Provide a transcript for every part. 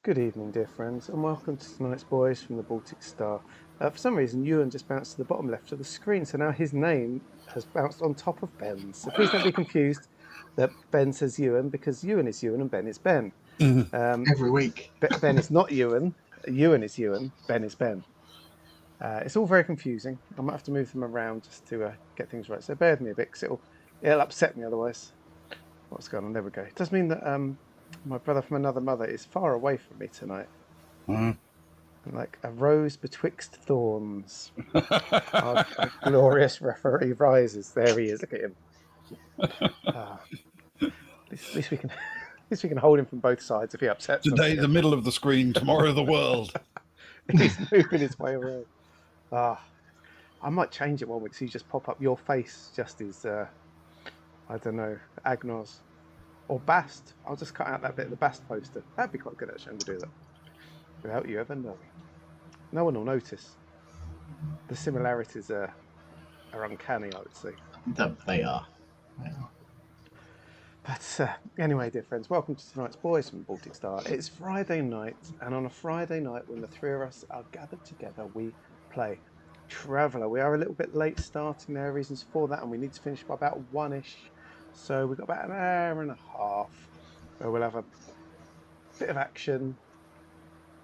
Good evening, dear friends, and welcome to tonight's Boys from the Baltic Star. For some reason, Ewan just bounced to the bottom left of the screen, so now his name has bounced on top of Ben's. So please don't be confused that Ben says Ewan, because Ewan is Ewan and Ben is Ben. Every week. Ben is not Ewan, Ewan is Ewan, Ben is Ben. It's all very confusing. I might have to move them around just to get things right. So bear with me a bit, because it'll upset me otherwise. What's going on? There we go. It does mean that my brother from another mother is far away from me tonight. Like a rose betwixt thorns. Our glorious referee rises. There he is. Look at him. At least we can, at least we can hold him from both sides if he upsets us. Today, the middle of the screen. Tomorrow, the world. He's moving his way around. I might change it one week so you just pop up your face, just as I don't know, Agnar's or Bast. I'll just cut out that bit of the Bast poster. That'd be quite good actually. I'm gonna do that without you ever knowing. No one will notice. The similarities are uncanny, I would say. They are. But anyway, dear friends, welcome to tonight's Boys from Baltic Star. It's Friday night, and on a Friday night when the three of us are gathered together, we play Traveller. We are a little bit late starting. There are reasons for that, and we need to finish by about 1-ish. So we've got about an hour and a half where we'll have a bit of action.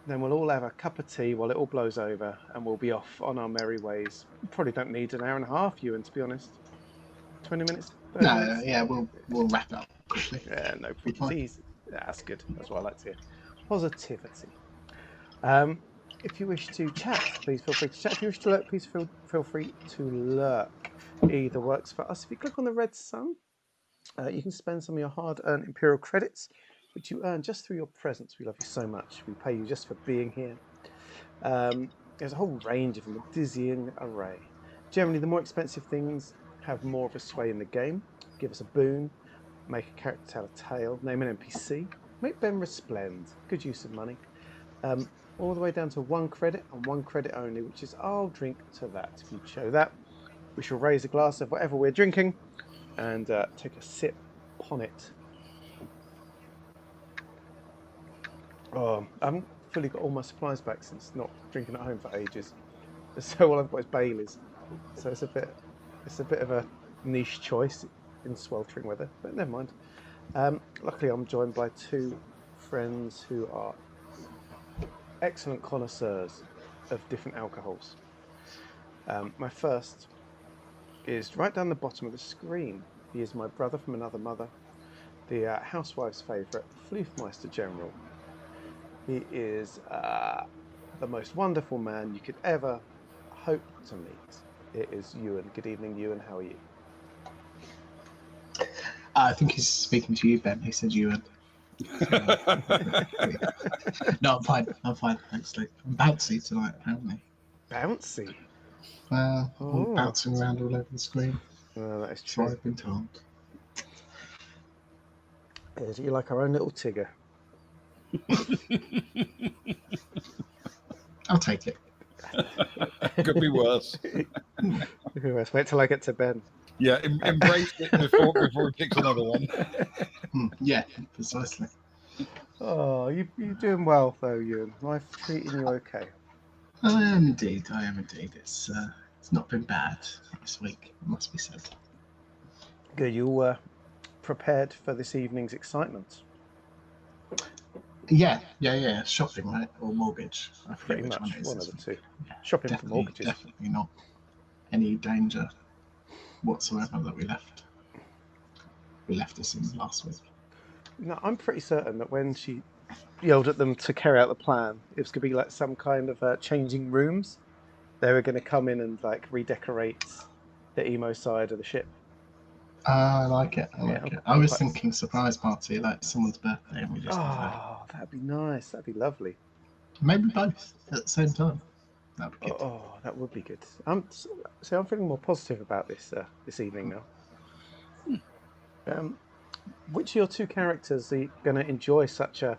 Then we'll all have a cup of tea while it all blows over, and we'll be off on our merry ways. We probably don't need an hour and a half, Ewan, to be honest. 20 minutes? 30 No, minutes? yeah, we'll wrap it up quickly. Yeah, no Good point. easy. Yeah, that's good. That's what I like to hear. Positivity. If you wish to chat, please feel free to chat. If you wish to lurk, please feel free to lurk. Either works for us. If you click on the red sun, you can spend some of your hard-earned Imperial credits, which you earn just through your presence. We love you so much. We pay you just for being here. There's a whole range of them, a dizzying array. Generally, the more expensive things have more of a sway in the game. Give us a boon, make a character tell a tale, name an NPC, make Ben resplend. Good use of money. All the way down to 1 credit and 1 credit only, which is I'll drink to that. If you show that, we shall raise a glass of whatever we're drinking and take a sip upon it. Oh, I haven't fully got all my supplies back since not drinking at home for ages. So all I've got is Bailey's. So it's a bit of a niche choice in sweltering weather, but never mind. Luckily, I'm joined by 2 friends who are excellent connoisseurs of different alcohols. My first is right down the bottom of the screen. He is my brother from another mother, the housewife's favourite, Floofmeister General. He is the most wonderful man you could ever hope to meet. It is Ewan. Good evening, Ewan. How are you? I think he's speaking to you, Ben. He said Ewan. No, I'm fine, actually. I'm bouncy tonight, apparently. Bouncy? I'm bouncing around all over the screen. That is So true. I've been told. You're like our own little Tigger. I'll take it. Could be worse. Wait till I get to Ben. Yeah, embrace it before he picks another one. Yeah, precisely. Oh, you're doing well though, Ewan. Life treating you okay? I am indeed. It's not been bad this week, it must be said. Good. You prepared for this evening's excitement? Yeah. Shopping, right? Or mortgage. I forget Pretty which much. one it is. One of the two. Yeah, Shopping for mortgages. Definitely not any danger whatsoever that we left. We left us in last week. No, I'm pretty certain that when she yelled at them to carry out the plan, it was going to be like some kind of changing rooms. They were going to come in and like redecorate the emo side of the ship. I like it. I was thinking surprise party, like someone's birthday, and we just that'd be nice. That'd be lovely. maybe both at the same time. That'd be good. Oh, that would be good. I'm feeling more positive about this evening now. Which of your 2 characters are going to enjoy such a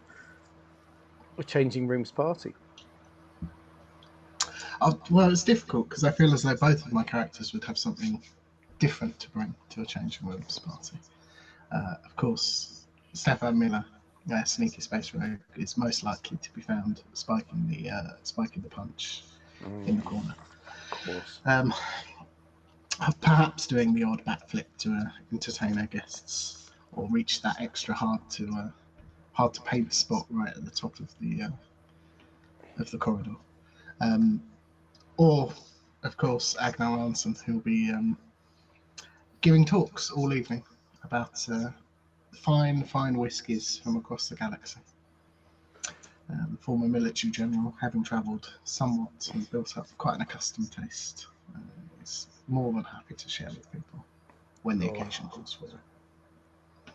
changing rooms party? Well, it's difficult because I feel as though both of my characters would have something different to bring to a changing rooms party. Of course, Stefan Miller sneaky space rogue is most likely to be found spiking the punch in the corner. Of course. Perhaps doing the odd backflip to entertain our guests, or reach that extra hard to paint spot right at the top of the corridor. Or, of course, Agnar Arnson, who'll be giving talks all evening about fine whiskies from across the galaxy. Former military general, having travelled somewhat and built up quite an accustomed taste, is more than happy to share with people when the occasion calls for it.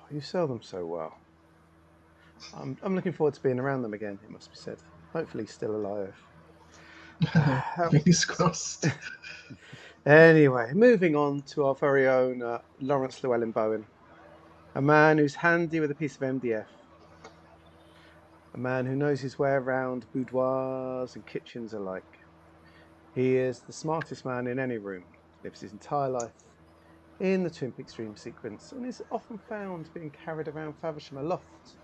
You sell them so well. I'm looking forward to being around them again, it must be said. Hopefully still alive. Fingers crossed. Anyway, moving on to our very own Lawrence Llewellyn Bowen, a man who's handy with a piece of MDF, a man who knows his way around boudoirs and kitchens alike. He is the smartest man in any room, lives his entire life in the Twin Peaks dream sequence, and is often found being carried around Faversham aloft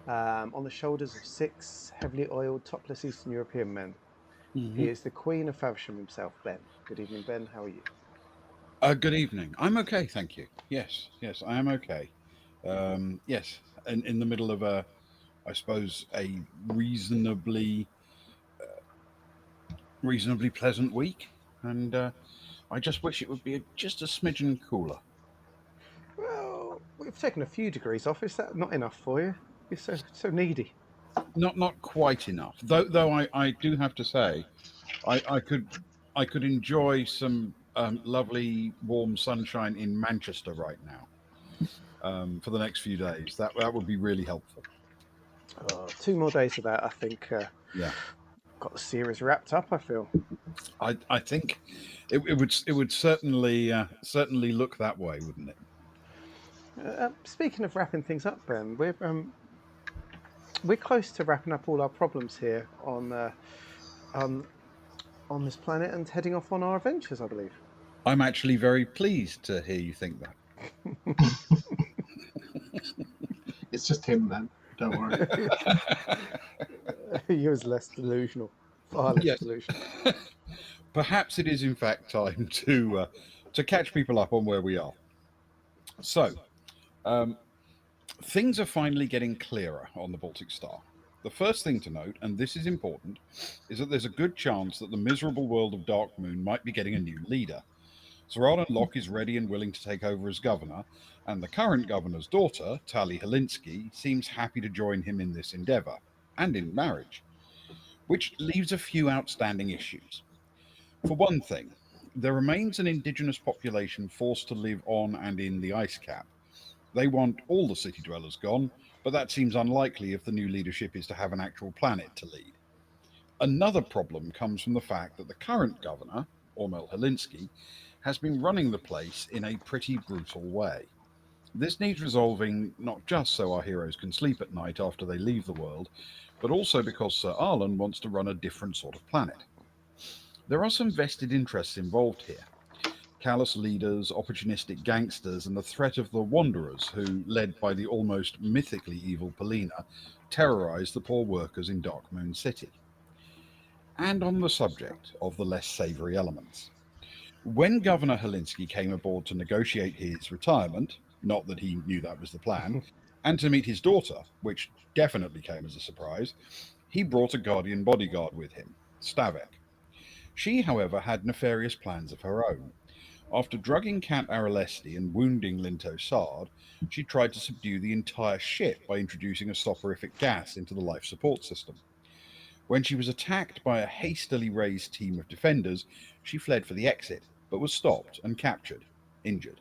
on the shoulders of 6 heavily oiled, topless Eastern European men. He is the Queen of Faversham himself, Ben. Good evening, Ben. How are you? Good evening. I'm okay, thank you. Yes, I am okay. Yes, in the middle of I suppose, a reasonably pleasant week, and I just wish it would be just a smidgen cooler. Well, we've taken a few degrees off. Is that not enough for you? You're so needy. Not quite enough, though. I do have to say, I could enjoy some lovely warm sunshine in Manchester right now for the next few days. That would be really helpful. 2 more days of that, I think. Yeah, Got the series wrapped up, I feel. I think it would certainly look that way, wouldn't it? Speaking of wrapping things up, Ben, we're close to wrapping up all our problems here on this planet and heading off on our adventures, I believe. I'm actually very pleased to hear you think that. It's just him, then. Don't worry. He was less delusional, far less Yes. delusional. Perhaps it is in fact time to catch people up on where we are. So, things are finally getting clearer on the Baltic Star. The first thing to note, and this is important, is that there's a good chance that the miserable world of Darkmoon might be getting a new leader. Sir Arden Locke is ready and willing to take over as governor, and the current governor's daughter, Tali Helinsky, seems happy to join him in this endeavour, and in marriage, which leaves a few outstanding issues. For one thing, there remains an indigenous population forced to live on and in the ice cap. They want all the city dwellers gone, but that seems unlikely if the new leadership is to have an actual planet to lead. Another problem comes from the fact that the current governor, Ormel Helinsky, has been running the place in a pretty brutal way. This needs resolving not just so our heroes can sleep at night after they leave the world, but also because Sir Arlen wants to run a different sort of planet. There are some vested interests involved here. Callous leaders, opportunistic gangsters, and the threat of the Wanderers, who, led by the almost mythically evil Polina, terrorise the poor workers in Darkmoon City. And on the subject of the less savoury elements. When Governor Helinsky came aboard to negotiate his retirement, not that he knew that was the plan, and to meet his daughter, which definitely came as a surprise, he brought a guardian bodyguard with him, Stavek. She, however, had nefarious plans of her own. After drugging Count Aralesti and wounding Linto Sard, she tried to subdue the entire ship by introducing a soporific gas into the life support system. When she was attacked by a hastily raised team of defenders, she fled for the exit, but was stopped and captured, injured.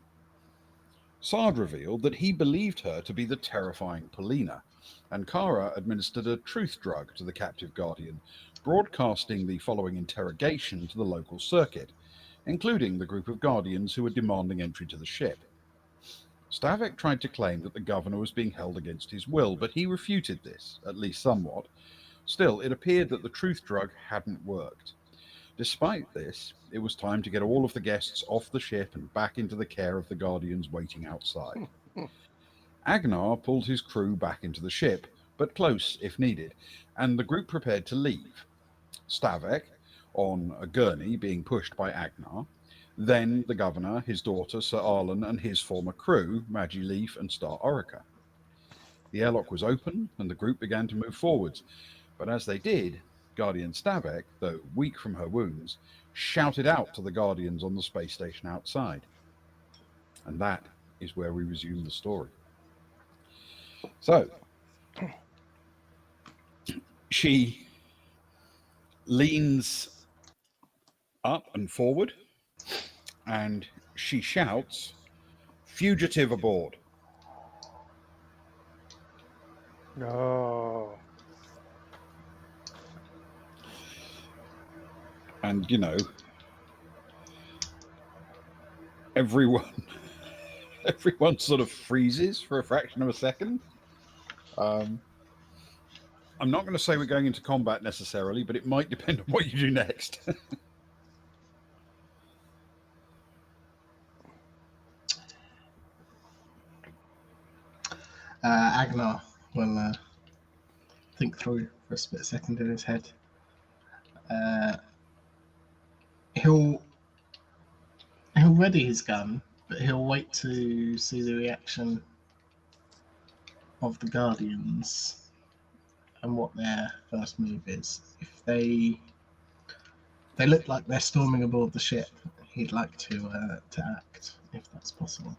Sard revealed that he believed her to be the terrifying Polina, and Kara administered a truth drug to the captive guardian, broadcasting the following interrogation to the local circuit, including the group of guardians who were demanding entry to the ship. Stavek tried to claim that the governor was being held against his will, but he refuted this, at least somewhat. Still, it appeared that the truth drug hadn't worked. Despite this, it was time to get all of the guests off the ship and back into the care of the guardians waiting outside. Agnar pulled his crew back into the ship, but close if needed, and the group prepared to leave. Stavek, on a gurney being pushed by Agnar, then the governor, his daughter, Sir Arlen, and his former crew, Maggie Leaf and Star Orica. The airlock was open, and the group began to move forwards, but as they did, Guardian Stavek, though weak from her wounds, shouted out to the Guardians on the space station outside. And that is where we resume the story. So, she leans up and forward, and she shouts, "Fugitive aboard!" No. And, everyone sort of freezes for a fraction of a second. I'm not going to say we're going into combat necessarily, but it might depend on what you do next. Agnar will think through for a split second in his head. He'll ready his gun, but he'll wait to see the reaction of the Guardians and what their first move is. If they look like they're storming aboard the ship, he'd like to act, if that's possible.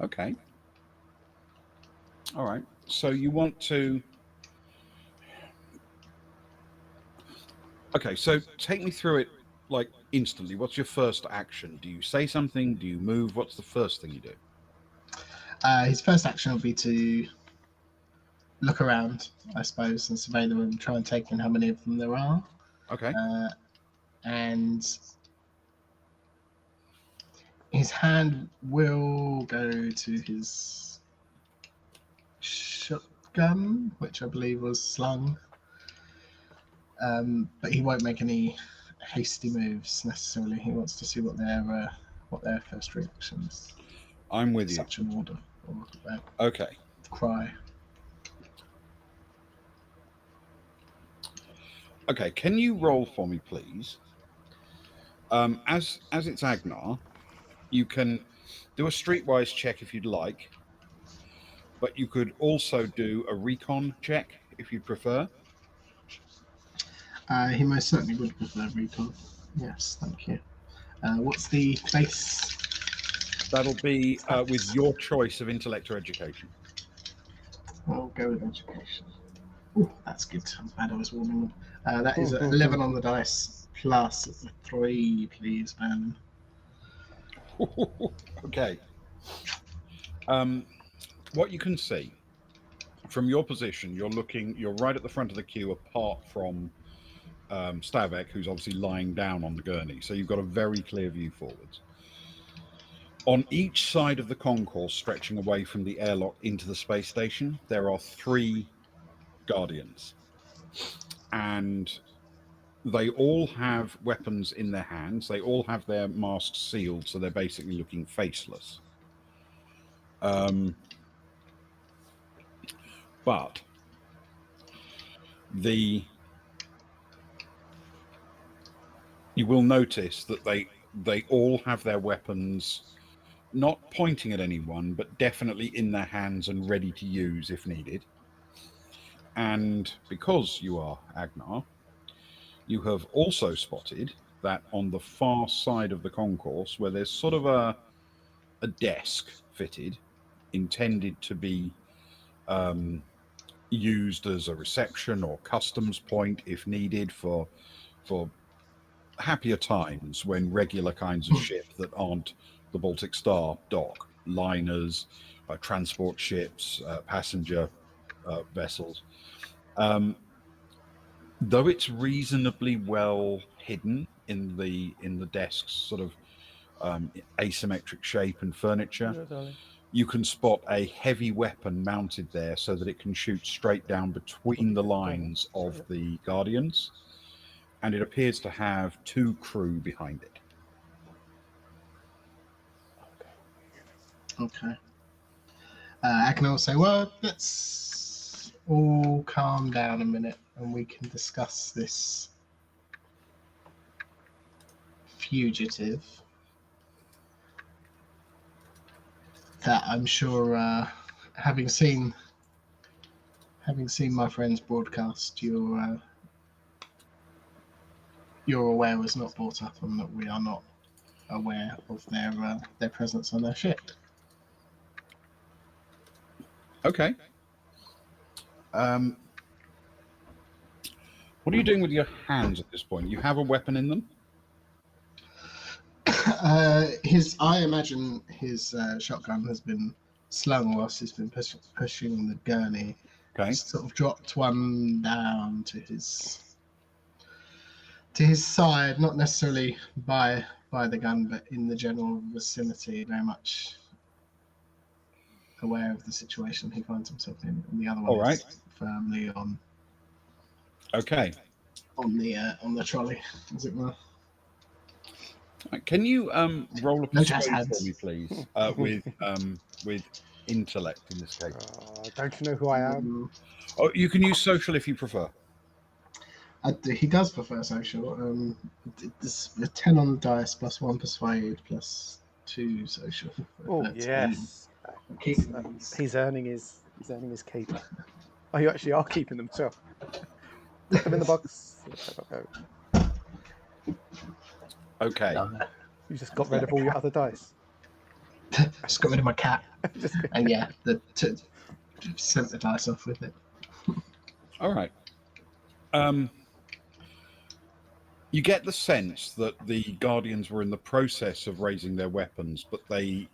Okay. All right. So you want to... Okay, so take me through it, like, instantly. What's your first action? Do you say something? Do you move? What's the first thing you do? His first action will be to look around, I suppose, and survey them and try and take in how many of them there are. Okay. And his hand will go to his shotgun, which I believe was slung. But he won't make any hasty moves necessarily. He wants to see what their first reactions. I'm with you. Such an order or Okay. cry. Okay, can you roll for me, please? As it's Agnar, you can do a streetwise check if you'd like, but you could also do a recon check if you prefer. He most certainly would prefer recon. Yes, thank you. What's the place? That'll be with your choice of intellect or education. I'll go with education. Ooh, that's good. I'm glad I was warming them. That is 11 on the dice plus 3, please, Ben. Okay. What you can see from your position, you're right at the front of the queue, apart from Stavek, who's obviously lying down on the gurney. So you've got a very clear view forwards. On each side of the concourse, stretching away from the airlock into the space station, there are 3 Guardians. And they all have weapons in their hands. They all have their masks sealed, so they're basically looking faceless. But you will notice that they all have their weapons not pointing at anyone, but definitely in their hands and ready to use if needed. And because you are Agnar, you have also spotted that on the far side of the concourse, where there's sort of a desk fitted, intended to be used as a reception or customs point if needed for happier times when regular kinds of ship that aren't the Baltic Star dock, liners, transport ships, passenger vessels. Though it's reasonably well hidden in the desk's sort of asymmetric shape and furniture, you can spot a heavy weapon mounted there so that it can shoot straight down between the lines of the Guardians, and it appears to have 2 crew behind it. Okay. Agnar will say, well, let's all calm down a minute and we can discuss this fugitive that I'm sure, having seen my friend's broadcast, you're aware was not brought up and that we are not aware of their presence on their ship. Okay. What are you doing with your hands at this point? You have a weapon in them? I imagine his shotgun has been slung whilst he's been pushing the gurney. Okay. He's sort of dropped one down to his side, not necessarily by the gun, but in the general vicinity, very much aware of the situation he finds himself in. And the other one is firmly on. Okay. On the trolley, as it were. Can you roll a No jazz persuade for hands. me, please, with intellect in this case? Don't you know who I am? Oh, you can use social if you prefer. He does prefer social. It's a 10 on the dice plus 1 persuade plus 2 social. Oh yes, he's earning his keep. Oh, you actually are keeping them too. Put them in the box. Okay. You just got rid of all your other dice. Just got rid of my cat. And yeah, sent the dice off with it. All right. You get the sense that the Guardians were in the process of raising their weapons, but they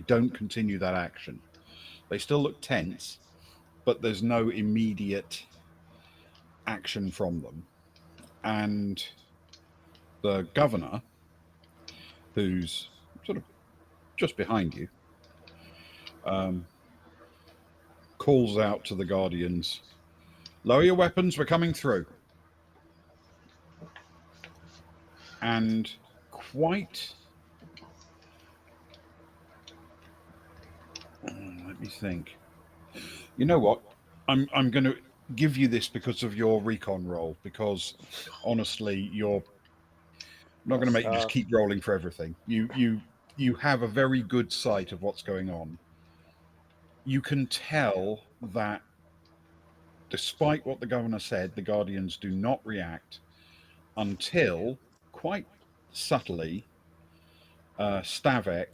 don't continue that action. They still look tense, but there's no immediate action from them. And the governor, who's sort of just behind you, calls out to the Guardians, "Lower your weapons, we're coming through." And quite... let me think. You know what? I'm going to give you this because of your recon roll, because honestly, you're not going to make you just keep rolling for everything. You have a very good sight of what's going on. You can tell that despite what the governor said, the Guardians do not react until, quite subtly, Stavek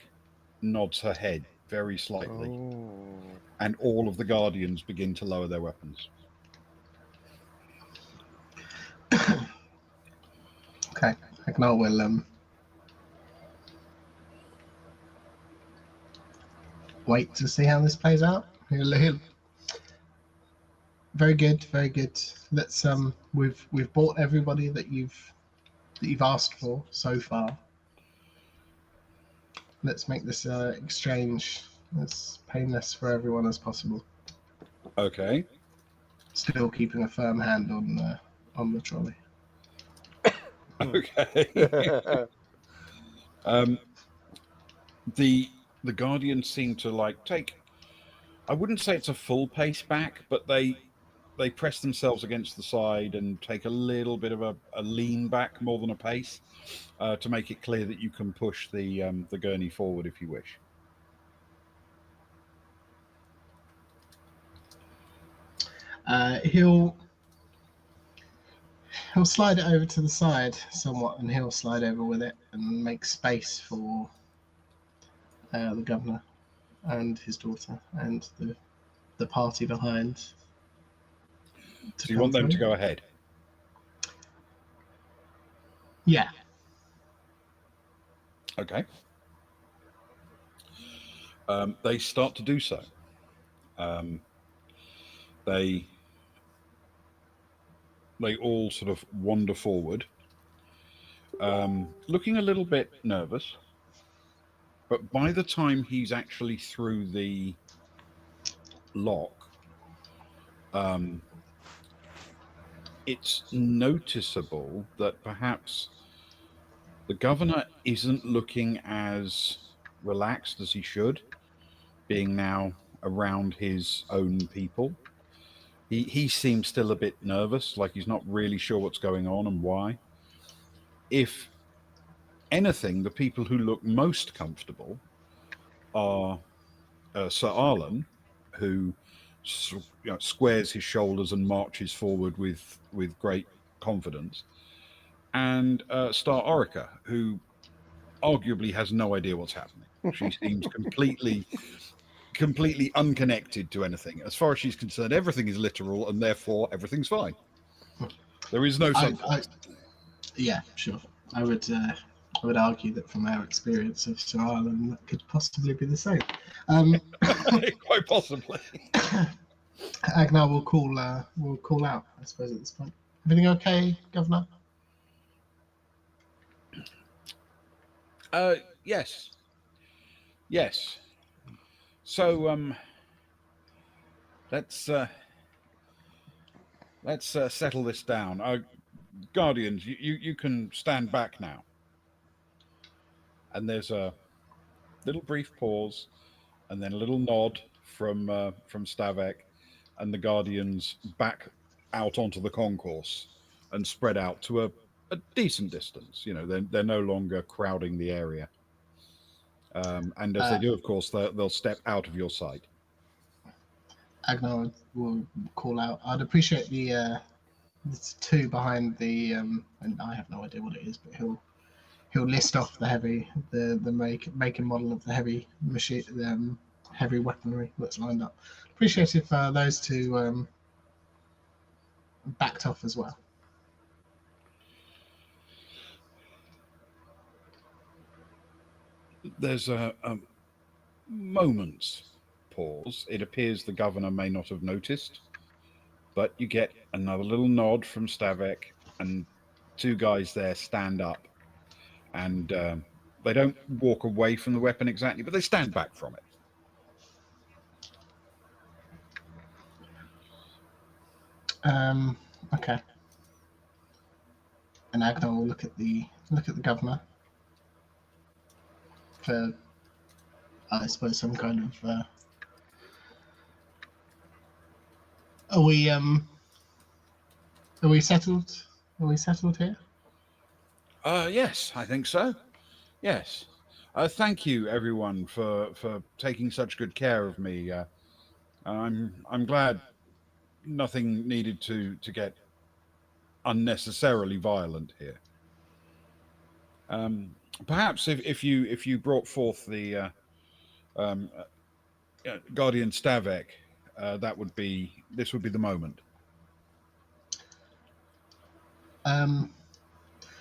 nods her head very slightly, and all of the Guardians begin to lower their weapons. Okay, Agnar will wait to see how this plays out. He'll very good, very good. Let's we've bought everybody that you've asked for so far. Let's make this exchange as painless for everyone as possible. Okay. Still keeping a firm hand on the trolley. Okay. The Guardians seem to take, I wouldn't say it's a full pace back, but they press themselves against the side and take a little bit of a lean back more than a pace, to make it clear that you can push the gurney forward if you wish. He'll slide it over to the side somewhat, and he'll slide over with it and make space for the governor and his daughter and the party behind. Do you want them to go ahead? Yeah. Okay. They start to do so. They all sort of wander forward, looking a little bit nervous. But by the time he's actually through the lock, it's noticeable that perhaps the governor isn't looking as relaxed as he should, being now around his own people. He seems still a bit nervous, like he's not really sure what's going on and why. If anything, the people who look most comfortable are Sir Arlen, who squares his shoulders and marches forward with great confidence, and Star Orica, who arguably has no idea what's happening. She seems completely unconnected to anything. As far as she's concerned, everything is literal, and therefore everything's fine. There is no such. Yeah, sure. I would argue that from our experience of Sir Ireland, that could possibly be the same. Quite possibly. Agnar will call out, I suppose, at this point. Everything okay, Governor? Yes. Yes. So let's settle this down. Guardians, you can stand back now. And there's a little brief pause, and then a little nod from Stavek, and the Guardians back out onto the concourse and spread out to a decent distance. You know, they're no longer crowding the area. And as they do, of course, they'll step out of your sight. Agnar will call out. I'd appreciate the two behind the and I have no idea what it is, but he'll list off the make and model of the heavy machine, heavy weaponry that's lined up. Appreciate if those two backed off as well. There's a moment's pause. It appears the governor may not have noticed, but you get another little nod from Stavek, and two guys there stand up, and they don't walk away from the weapon exactly, but they stand back from it. Okay. And Agnar will look at the governor for, I suppose, some kind of. Are we settled? Are we settled here? Yes, I think so. Yes. Thank you, everyone, for taking such good care of me. I'm glad nothing needed to get unnecessarily violent here. Perhaps if you brought forth the Guardian Stavek, this would be the moment.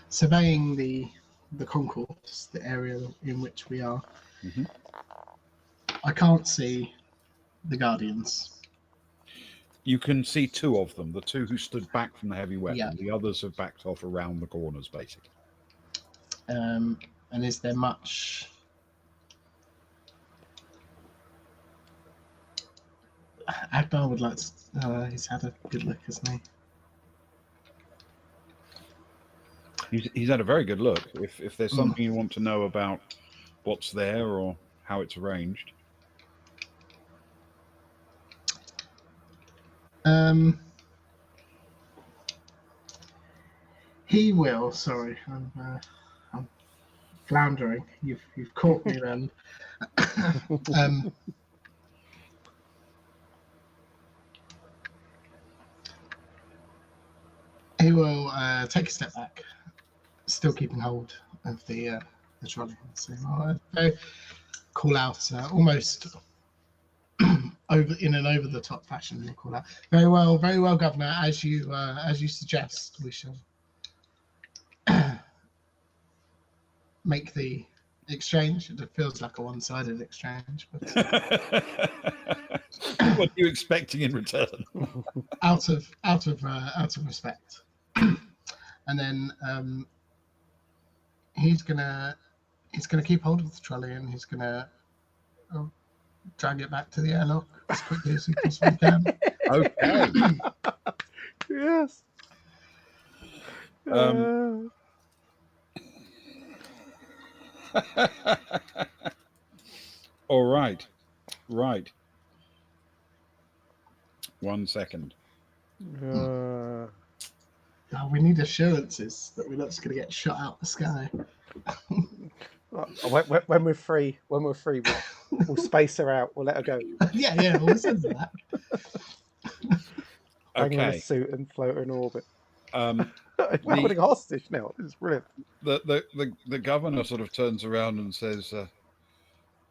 Surveying the concourse, the area in which we are, I can't see the Guardians. You can see two of them, the two who stood back from the heavy weapon. Yeah. The others have backed off around the corners, basically. And is there much? Agnar would like to. He's had a good look, hasn't he? He's had a very good look. If there's something you want to know about what's there or how it's arranged. He will. Sorry, I'm floundering. You've caught me then. He will take a step back, still keeping hold of the trolley. So call out almost over the top fashion. He'll call out, very well, Governor. As you suggest, we shall make the exchange. It feels like a one-sided exchange, but what are you expecting in return? out of respect. And then he's gonna keep hold of the trolley, and he's gonna drag it back to the airlock as quickly as he possibly can. Okay. Yes. All right. Right. 1 second. Uh, Oh, we need assurances that we're not just going to get shot out the sky. when we're free, we'll space her out. We'll let her go. yeah, we'll send that. Hang her in a Okay. suit and float her in orbit. Um, We're holding hostage now. This is brilliant. the governor sort of turns around and says,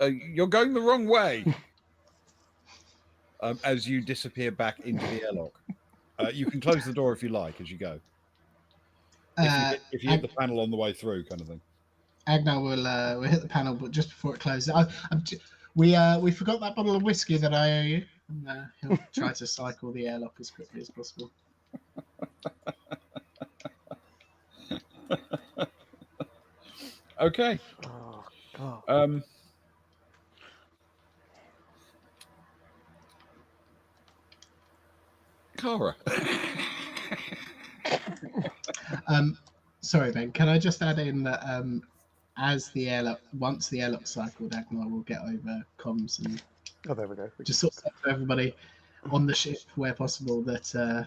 "You're going the wrong way." As you disappear back into the airlock, you can close the door if you like as you go. If you hit the panel on the way through, kind of thing. Agnar will hit the panel, but just before it closes, we forgot that bottle of whiskey that I owe you. And, he'll try to cycle the airlock as quickly as possible. Okay. Oh God. Cara. Sorry, Ben. Can I just add in that once the airlock cycled, Agnar will get over comms and Oh, there we go. just sort of say to everybody on the ship where possible that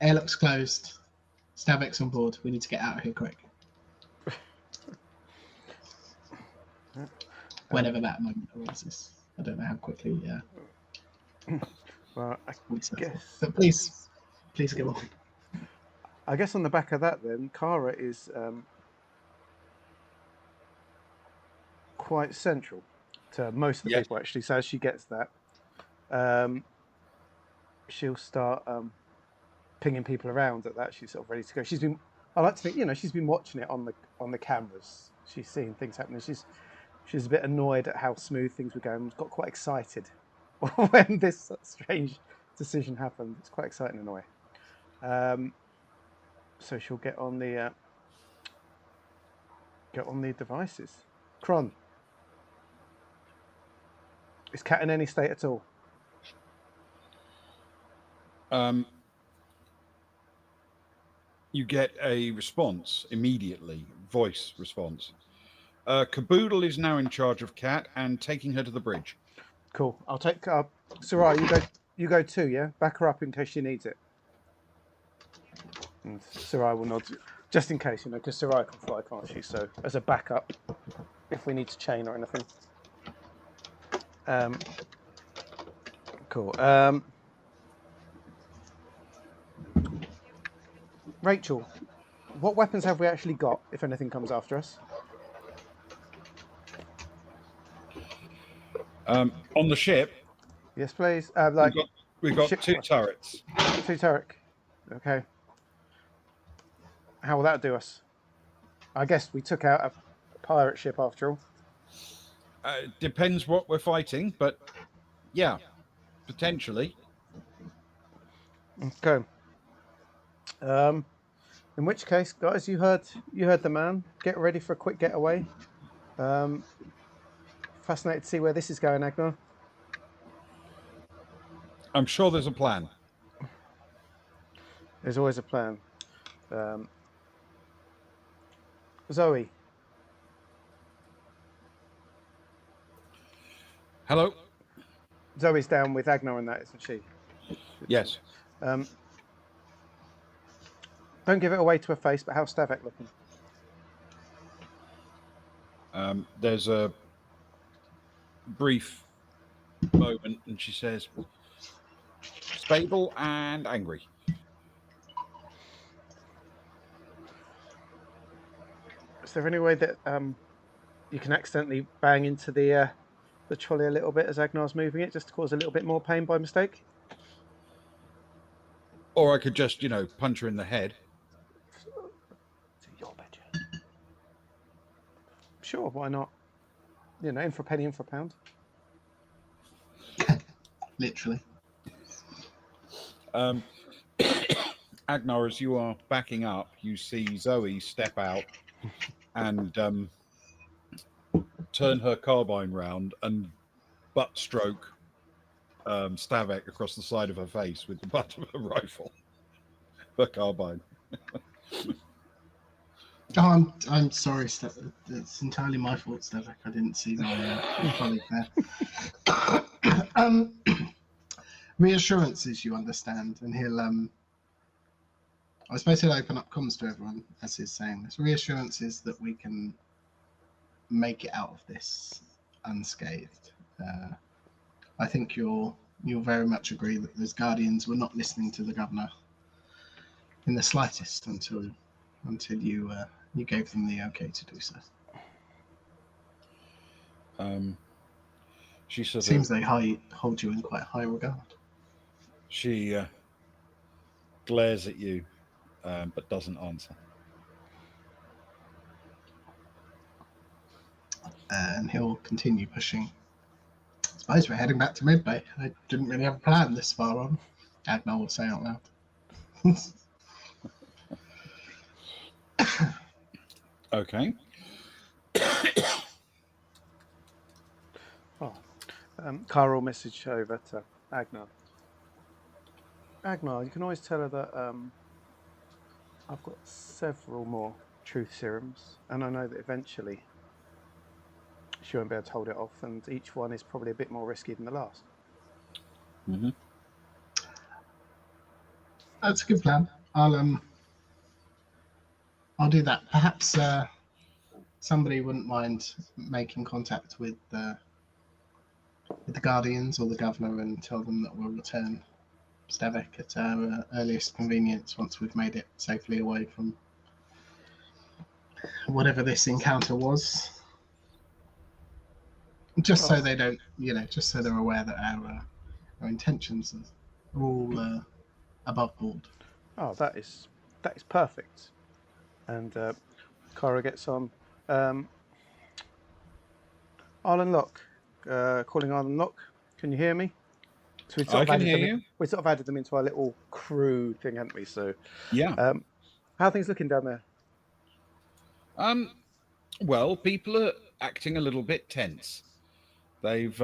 airlock's closed. Stavek's on board. We need to get out of here quick. Whenever that moment arises. I don't know how quickly. Well, I guess. But please go on. I guess on the back of that, then Cara is quite central to most of the people actually. So as she gets that, she'll start pinging people around at that. She's sort of ready to go. I like to think, she's been watching it on the cameras. She's seeing things happening. She's a bit annoyed at how smooth things were going. Got quite excited when this strange decision happened. It's quite exciting in a way. So she'll get on the devices. Kron, is Cat in any state at all? You get a response immediately, voice response. Caboodle is now in charge of Cat and taking her to the bridge. Cool. I'll take Sarai. You go too. Yeah, back her up in case she needs it. And Sarai will nod, just in case, because Sarai can fly, can't she? So as a backup, if we need to chain or anything. Cool. Rachel, what weapons have we actually got if anything comes after us? On the ship, Yes, please. we've got two turrets. Two turret. Okay. How will that do us? I guess we took out a pirate ship after all. Depends what we're fighting, but yeah, potentially. Okay. In which case, guys, you heard the man. Get ready for a quick getaway. Fascinated to see where this is going, Agnar. I'm sure there's a plan. There's always a plan. Zoe. Hello? Zoe's down with Agnar and that, isn't she? Yes. Don't give it away to her face, but how's Stavek looking? There's a brief moment, and she says, stable and angry. Is there any way that you can accidentally bang into the trolley a little bit as Agnar's moving it, just to cause a little bit more pain by mistake? Or I could just, punch her in the head. To your bedroom. Sure, why not? In for a penny, in for a pound. Literally. Agnar, as you are backing up, you see Zoe step out and turn her carbine round and butt stroke Stavek across the side of her face with the butt of her rifle. Her carbine. Oh, I'm sorry, it's entirely my fault, Stevik. I didn't see my colleague there. Reassurances, you understand, and he'll I suppose he'll open up comms to everyone as he's saying this. Reassurances that we can make it out of this unscathed. I think you'll very much agree that those guardians were not listening to the governor in the slightest until you gave them the okay to do so. She sort Seems of they hold you in quite high regard. she glares at you, but doesn't answer. And he'll continue pushing. I suppose we're heading back to Midbay. I didn't really have a plan this far on. Agnar will say out loud. Okay. Carl messaged over to Agnar. Agnar, you can always tell her that I've got several more truth serums, and I know that eventually she won't be able to hold it off, and each one is probably a bit more risky than the last. Mm-hmm. That's a good plan. I'll do that. Perhaps somebody wouldn't mind making contact with the Guardians or the governor and tell them that we'll return Stevik at our earliest convenience once we've made it safely away from whatever this encounter was. Just so they don't, just so they're aware that our intentions are all above board. Oh, that is perfect. And Cara gets on. Arlen Locke, calling Arlen Locke. Can you hear me? So I can hear you. We sort of added them into our little crew thing, hadn't we? So Yeah. how are things looking down there? Well, people are acting a little bit tense. They've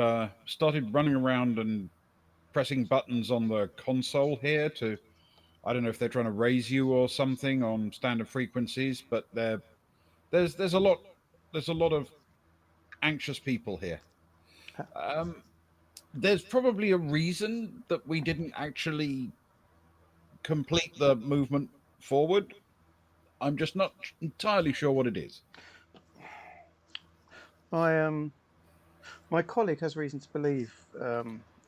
started running around and pressing buttons on the console here to, I don't know if they're trying to raise you or something on standard frequencies, but there's a lot of anxious people here. There's probably a reason that we didn't actually complete the movement forward. I'm just not entirely sure what it is. My colleague has reason to believe,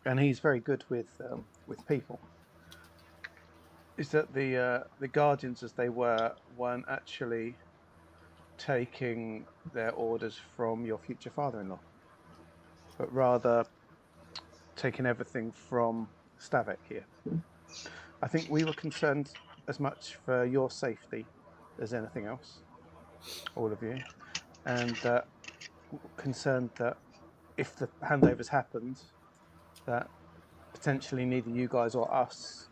and he's very good with people, is that the guardians, as they weren't actually taking their orders from your future father-in-law, but rather taking everything from Stavek here. I think we were concerned as much for your safety as anything else, all of you, and concerned that if the handovers happened, that potentially neither you guys or us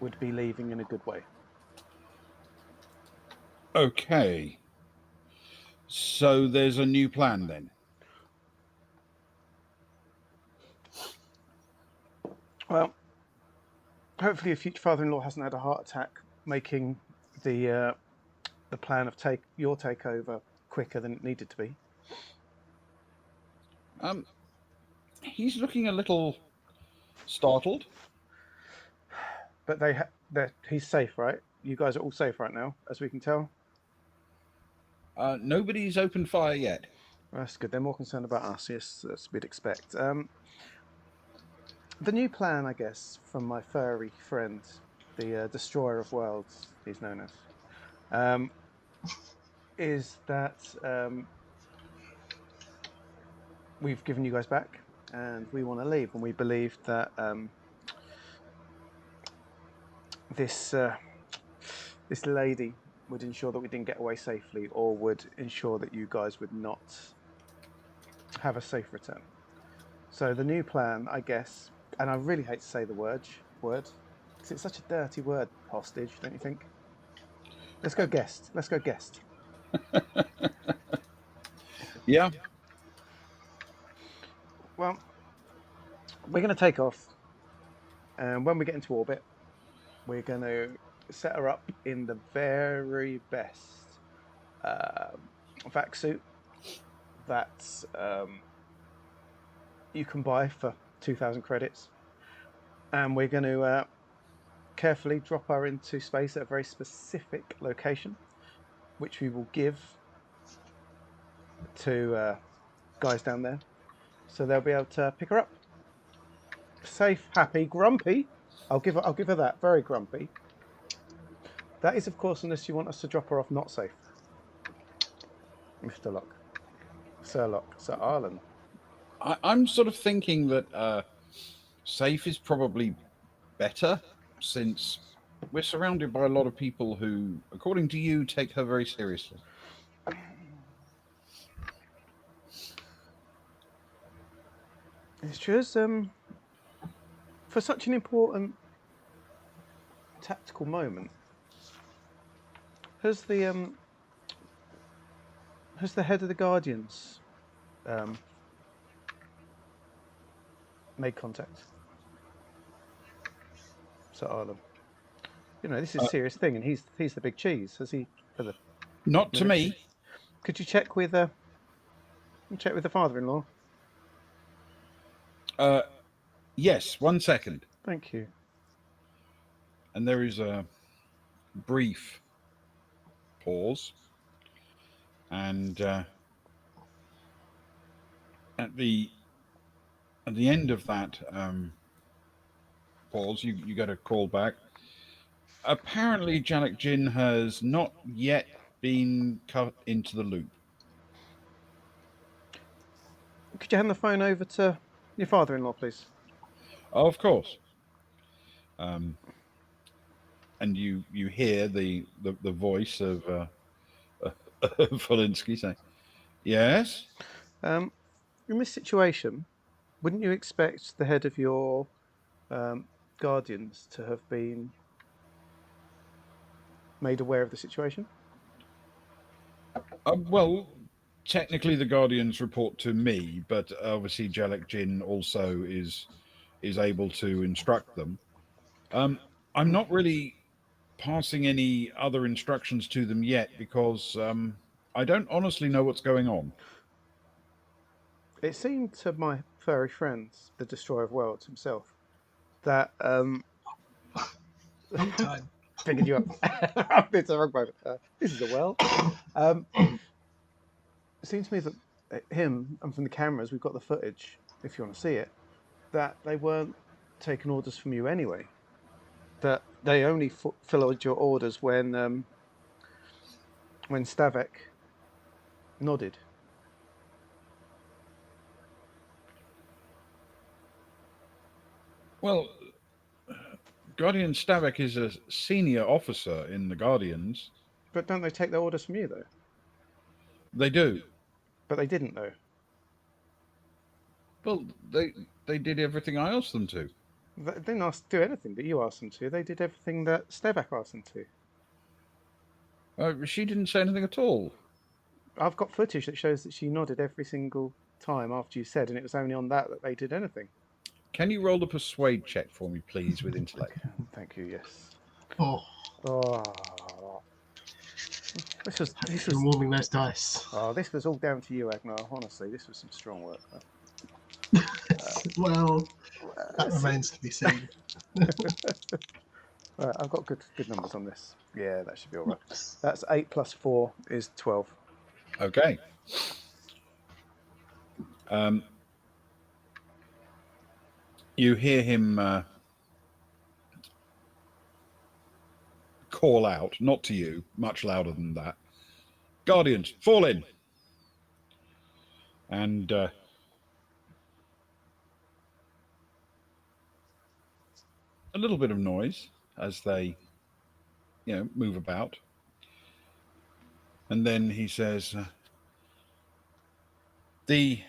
would be leaving in a good way. Okay. So there's a new plan then? Well, hopefully your future father-in-law hasn't had a heart attack making the plan of your takeover quicker than it needed to be. He's looking a little startled. But he's safe, right? You guys are all safe right now, as we can tell. Nobody's opened fire yet. That's good. They're more concerned about us, yes, as we'd expect. The new plan, I guess, from my furry friend, the Destroyer of Worlds, he's known as, is that we've given you guys back and we want to leave, and we believe that this lady would ensure that we didn't get away safely, or would ensure that you guys would not have a safe return. So the new plan, I guess, and I really hate to say the word, because it's such a dirty word, hostage, don't you think? Let's go guest. Yeah. Well, we're going to take off, and when we get into orbit, we're going to set her up in the very best vac suit that you can buy for 2,000 credits, and we're going to carefully drop her into space at a very specific location, which we will give to guys down there, so they'll be able to pick her up. Safe, happy, grumpy. I'll give her that. Very grumpy. That is, of course, unless you want us to drop her off not safe. Mr. Locke. Sir Locke. Sir Arlen. I'm sort of thinking that safe is probably better, since we're surrounded by a lot of people who, according to you, take her very seriously. It's true as for such an important tactical moment, has the head of the Guardians made contact? Sir Arlen. You know, this is a serious thing, and he's the big cheese. Has he? For the Not to military? me. Could you check with the father-in-law? Yes, 1 second. Thank you. And there is a brief pause, and at the end of that pause, you get a call back. Apparently, Jalek Jin has not yet been cut into the loop. Could you hand the phone over to your father-in-law, please? Oh, of course. And you hear the voice of Volinsky saying, "Yes." In this situation, wouldn't you expect the head of your Guardians to have been made aware of the situation? Well, technically the Guardians report to me, but obviously Jalek Jin also is able to instruct them. I'm not really passing any other instructions to them yet because I don't honestly know what's going on. It seemed to my furry friend, the Destroyer of Worlds himself, that Long time. figured you up. It's a wrong moment. This is a world. It seems to me that him and from the cameras, we've got the footage. If you want to see it, that they weren't taking orders from you anyway. That they only followed your orders when Stavek nodded. Well, Guardian Stavek is a senior officer in the Guardians. But don't they take their orders from you though? They do. But they didn't though. Well, they did everything I asked them to. They didn't do anything that you asked them to. They did everything that Stavek asked them to. She didn't say anything at all. I've got footage that shows that she nodded every single time after you said, and it was only on that they did anything. Can you roll the persuade check for me, please, with intellect? Thank you. Yes. Oh, This was warming those dice. this was all down to you, Agnar. Honestly, this was some strong work. Well, that remains to be seen. I've got good numbers on this. Yeah, that should be all right. That's 8 plus 4 is 12. Okay. You hear him call out, not to you, much louder than that. Guardians, fall in. And a little bit of noise as they, move about. And then he says, the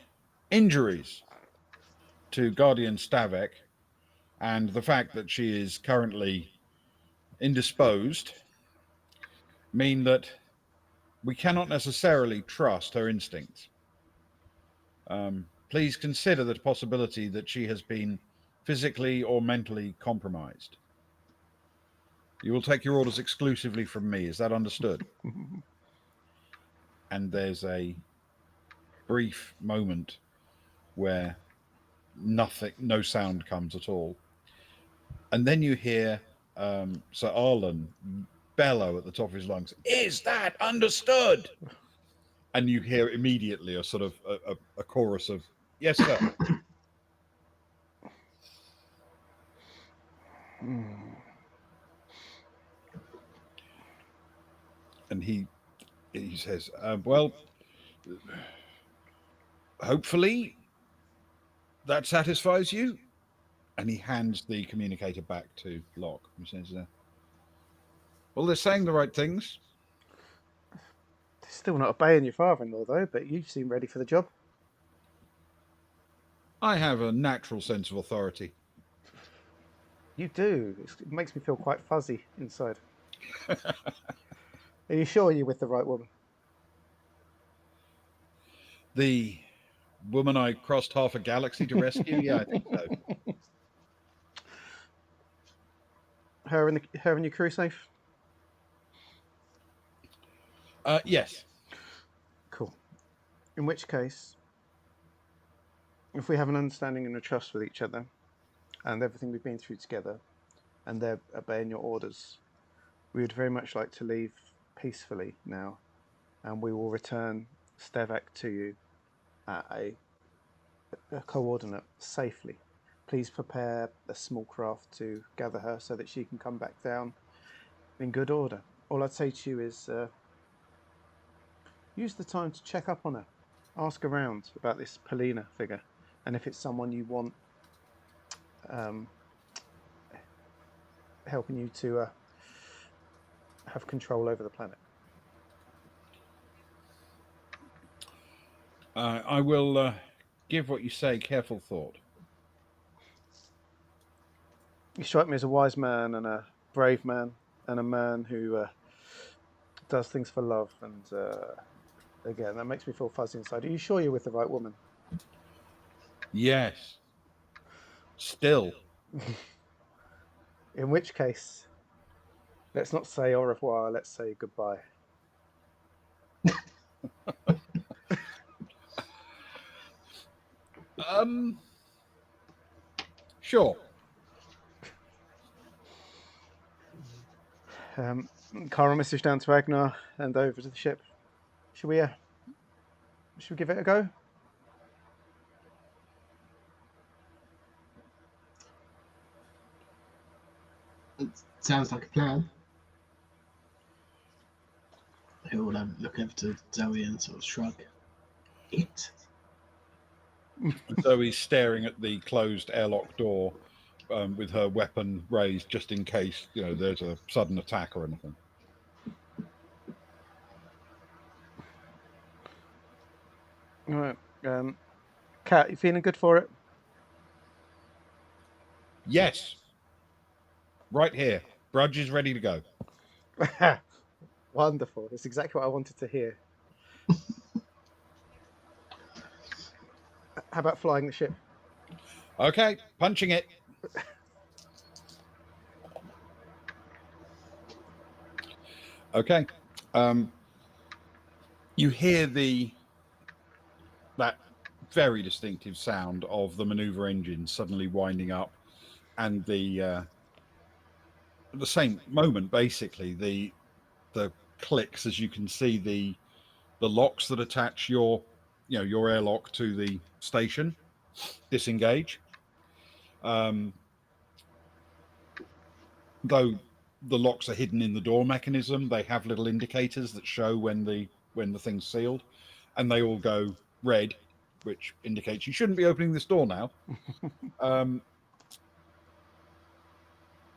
injuries to Guardian Stavek and the fact that she is currently indisposed mean that we cannot necessarily trust her instincts. Please consider the possibility that she has been physically or mentally compromised. You will take your orders exclusively from me. Is that understood? and there's a brief moment where no sound comes at all. And then you hear Sir Arlen bellow at the top of his lungs, "Is that understood?" And you hear immediately a sort of a chorus of, "Yes, sir." And he says, "Well, hopefully that satisfies you." And he hands the communicator back to Locke, who says, "Well, they're saying the right things." Still not obeying your father-in-law, though, but you seem ready for the job. I have a natural sense of authority. You do. It makes me feel quite fuzzy inside. Are you sure you're with the right woman? The woman I crossed half a galaxy to rescue? Yeah, I think so. Her and your crew safe? Yes. Cool. In which case, if we have an understanding and a trust with each other, and everything we've been through together, and they're obeying your orders, we would very much like to leave peacefully now, and we will return Stevak to you at a coordinate safely. Please prepare a small craft to gather her so that she can come back down in good order. All I'd say to you is use the time to check up on her. Ask around about this Polina figure, and if it's someone you want helping you to have control over the planet. I will give what you say careful thought. You strike me as a wise man and a brave man and a man who does things for love. And again, that makes me feel fuzzy inside. Are you sure you're with the right woman? Yes. Still. In which case, let's not say au revoir, let's say goodbye. Sure. Kara message down to Agnar and over to the ship. Should we give it a go? It sounds like a plan. He'll look over to Zoe and sort of shrug. It. So he's staring at the closed airlock door with her weapon raised, just in case there's a sudden attack or anything. All right. Kat, you feeling good for it? Yes. Right here. Brudge is ready to go. Wonderful. That's exactly what I wanted to hear. How about flying the ship? Okay, punching it. Okay. You hear that very distinctive sound of the maneuver engine suddenly winding up, and at the same moment, basically, the clicks as you can see the locks that attach your airlock to the station disengage. Though the locks are hidden in the door mechanism, they have little indicators that show when the thing's sealed, and they all go red, which indicates you shouldn't be opening this door now.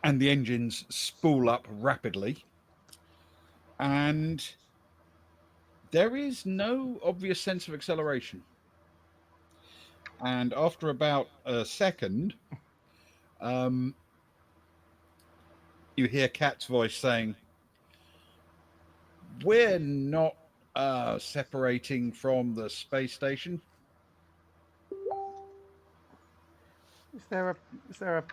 And the engines spool up rapidly, and there is no obvious sense of acceleration. And after about a second, you hear Kat's voice saying, "We're not separating from the space station." Is there a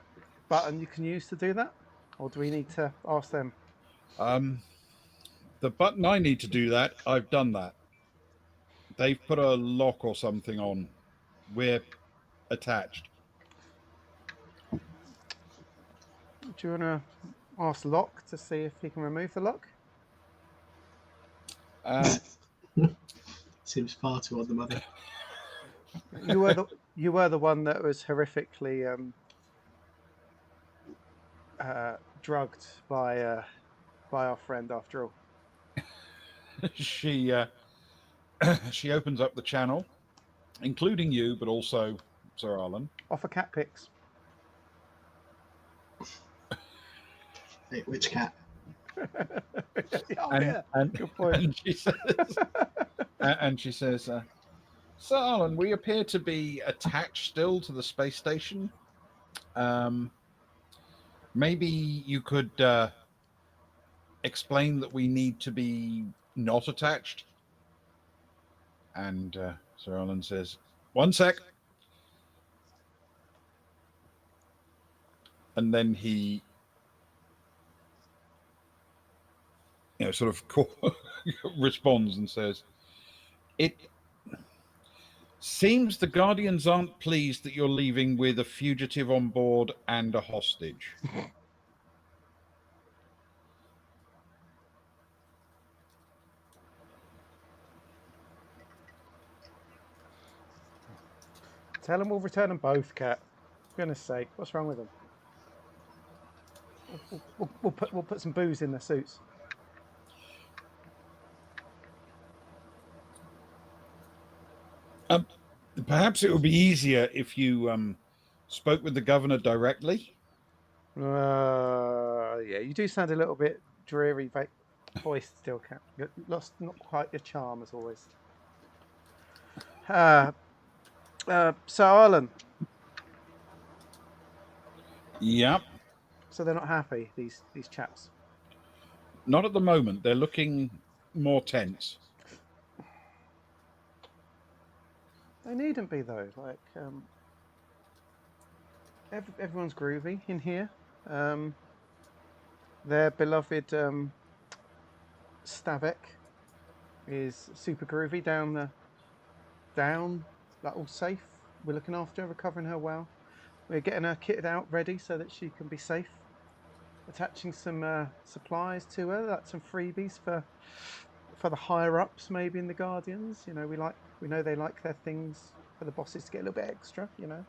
button you can use to do that, or do we need to ask them? The button I need to do that, I've done that. They've put a lock or something on. We're attached. Do you want to ask Locke to see if he can remove the lock? Seems far too on the money. You were the one that was horrifically drugged by our friend after all. She she opens up the channel, including you, but also Sir Arlen. Offer cat pics. Wait, which cat? Oh, yeah. Good point. And she says, Sir Arlen, we appear to be attached still to the space station. Maybe you could explain that we need to be not attached. And Sir Arlen says, 1 sec. And then he, sort of responds and says, it seems the Guardians aren't pleased that you're leaving with a fugitive on board and a hostage. Tell them we'll return them both, Cat. For goodness sake, what's wrong with them? We'll put some booze in their suits. Perhaps it would be easier if you spoke with the governor directly. Yeah, you do sound a little bit dreary voice still, Cat. You lost not quite your charm as always. Sir Arlen. Yep. So they're not happy, these chaps. Not at the moment. They're looking more tense. They needn't be though. Like everyone's groovy in here. Their beloved Stavek is super groovy down, like all safe. We're looking after her, recovering her well. We're getting her kitted out, ready so that she can be safe. Attaching some supplies to her, like some freebies for the higher ups, maybe in the Guardians. You know, we know they like their things for the bosses to get a little bit extra. You know.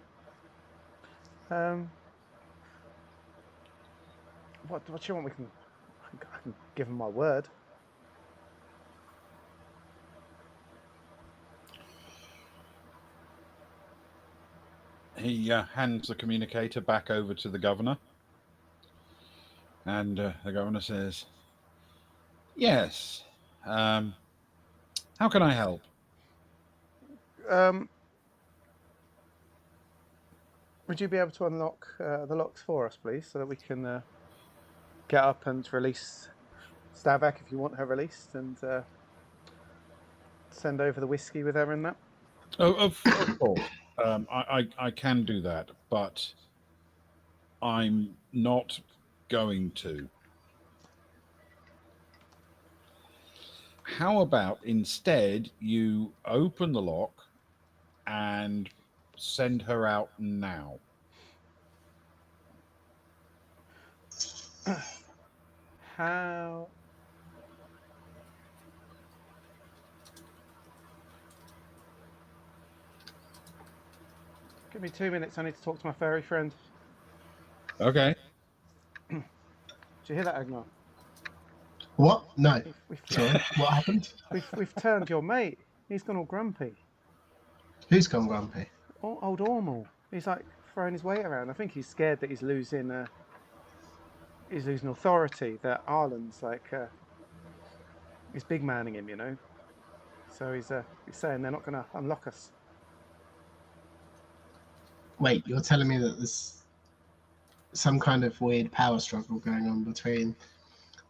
What do you want? I can give them my word. He hands the communicator back over to the governor. And the governor says, yes. How can I help? Would you be able to unlock the locks for us, please, so that we can get up and release Stavak if you want her released, and send over the whiskey with her and that? Oh, of course. I can do that, but I'm not going to. How about instead you open the lock and send her out now? How? Give me 2 minutes. I need to talk to my fairy friend. Okay. Did you hear that, Agnar? What? No. We've Sorry. What happened? we've turned your mate. He's gone all grumpy. Who's gone grumpy? Old Ormal. He's like throwing his weight around. I think he's scared that he's losing authority. That Arlen's like he's big manning him, you know. So he's saying they're not going to unlock us. Wait, you're telling me that there's some kind of weird power struggle going on between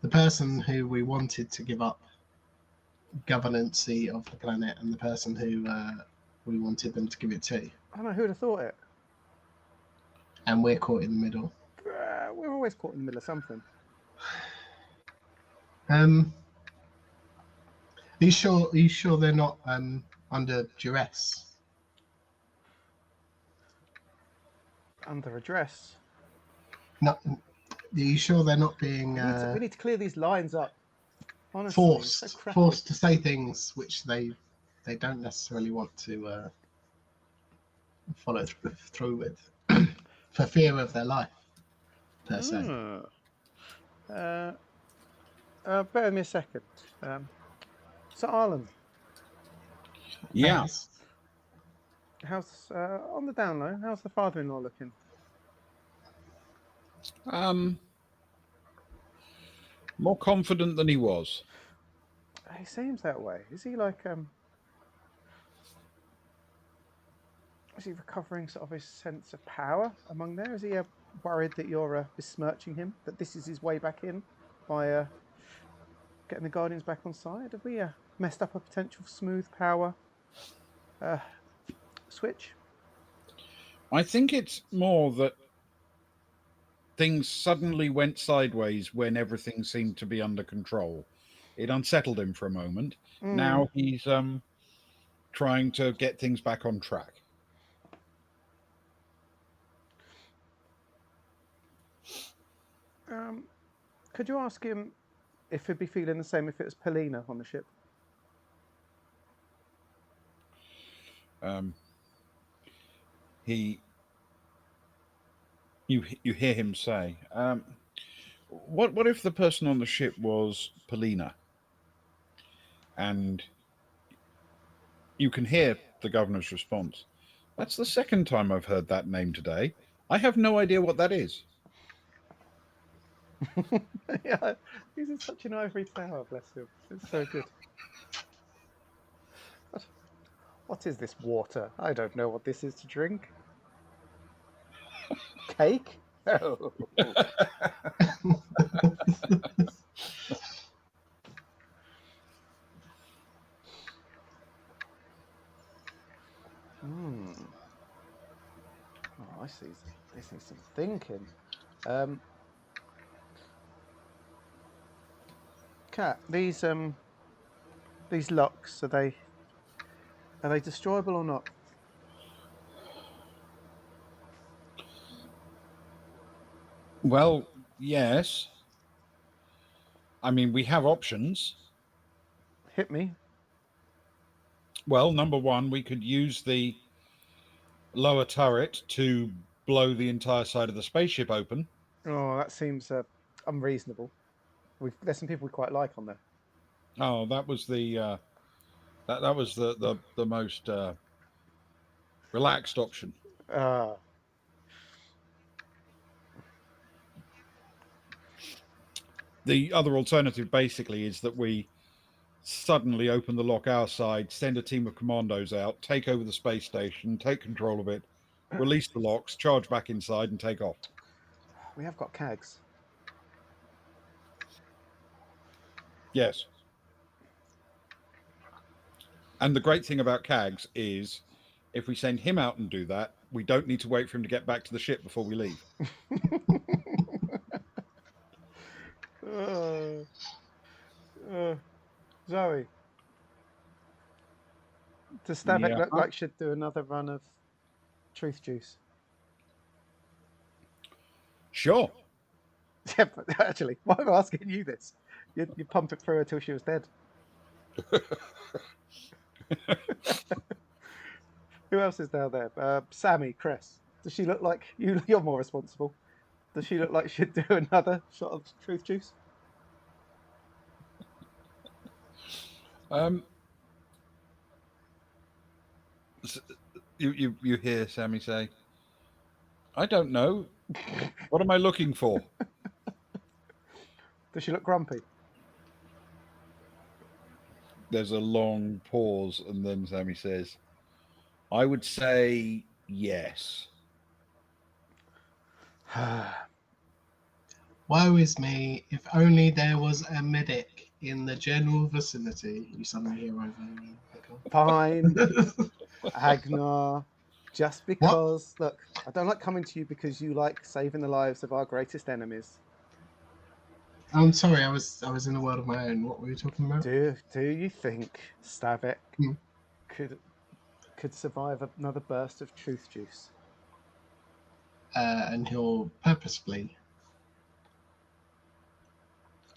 the person who we wanted to give up governance of the planet and the person who we wanted them to give it to? I don't know, who would have thought it? And we're caught in the middle. We're always caught in the middle of something. Are you sure they're not under duress. Under address. Not, are you sure they're not being We need to clear these lines up. Honestly, it's so crappy. forced to say things which they don't necessarily want to follow through with for fear of their life, per se. Bear with me a second. So, Arlen, Yeah. Yes. how's on the down low? How's the father-in-law looking? More confident than he was. He seems that way. Is he like Is he recovering sort of his sense of power among there? Is he worried that you're besmirching him? That this is his way back in by getting the Guardians back on side? Have we messed up a potential smooth power switch? I think it's more that things suddenly went sideways when everything seemed to be under control. It unsettled him for a moment. Now he's trying to get things back on track. Could you ask him if he'd be feeling the same if it was Polina on the ship? You hear him say, what if the person on the ship was Polina? And you can hear the governor's response. That's the second time I've heard that name today. I have no idea what that is. Yeah, he's in such an ivory tower, bless him. It's so good. What is this water? I don't know what this is to drink. Cake? Oh. Oh, I see. This needs some thinking. Cat, these locks, are they destroyable or not? Well, yes. I mean, we have options. Hit me. Well, number one, we could use the lower turret to blow the entire side of the spaceship open. Oh, that seems unreasonable. There's some people we quite like on there. Oh, that was the that was the most relaxed option. The other alternative basically is that we suddenly open the lock our side, send a team of commandos out, take over the space station, take control of it, release the locks, charge back inside, and take off. We have got CAGs. Yes. And the great thing about CAGs is if we send him out and do that, we don't need to wait for him to get back to the ship before we leave. Zoe, does Stavek look like she'd do another run of Truth Juice? Sure. Yeah, but actually, why am I asking you this? You pump it through her till she was dead. Who else is down there? Sammy, Cress. Does she look like you? You're more responsible. Does she look like she'd do another shot of Truth Juice? You hear Sammy say, "I don't know. What am I looking for?" Does she look grumpy? There's a long pause, and then Sammy says, "I would say yes." Woe is me, if only there was a medic in the general vicinity. You suddenly hear over. Fine, Agnar. Just because, look, I don't like coming to you because you like saving the lives of our greatest enemies. I'm sorry, I was in a world of my own. What were you talking about? Do you think Stavek could survive another burst of truth juice. And he'll purposefully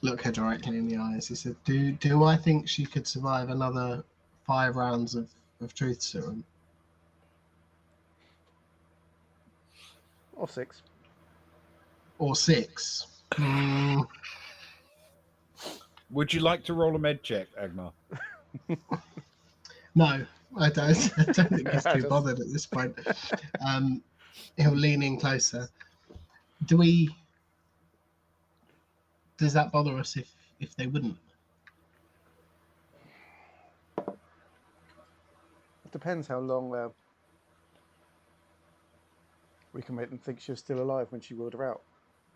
look her directly in the eyes. He said, "Do I think she could survive another 5 rounds of truth serum?" Or 6. Or 6? Would you like to roll a med check, Agnar? No, I don't think he's too bothered at this point. He'll lean in closer. Does that bother us if they wouldn't? It depends how long we can make them think she was still alive when she wheeled her out.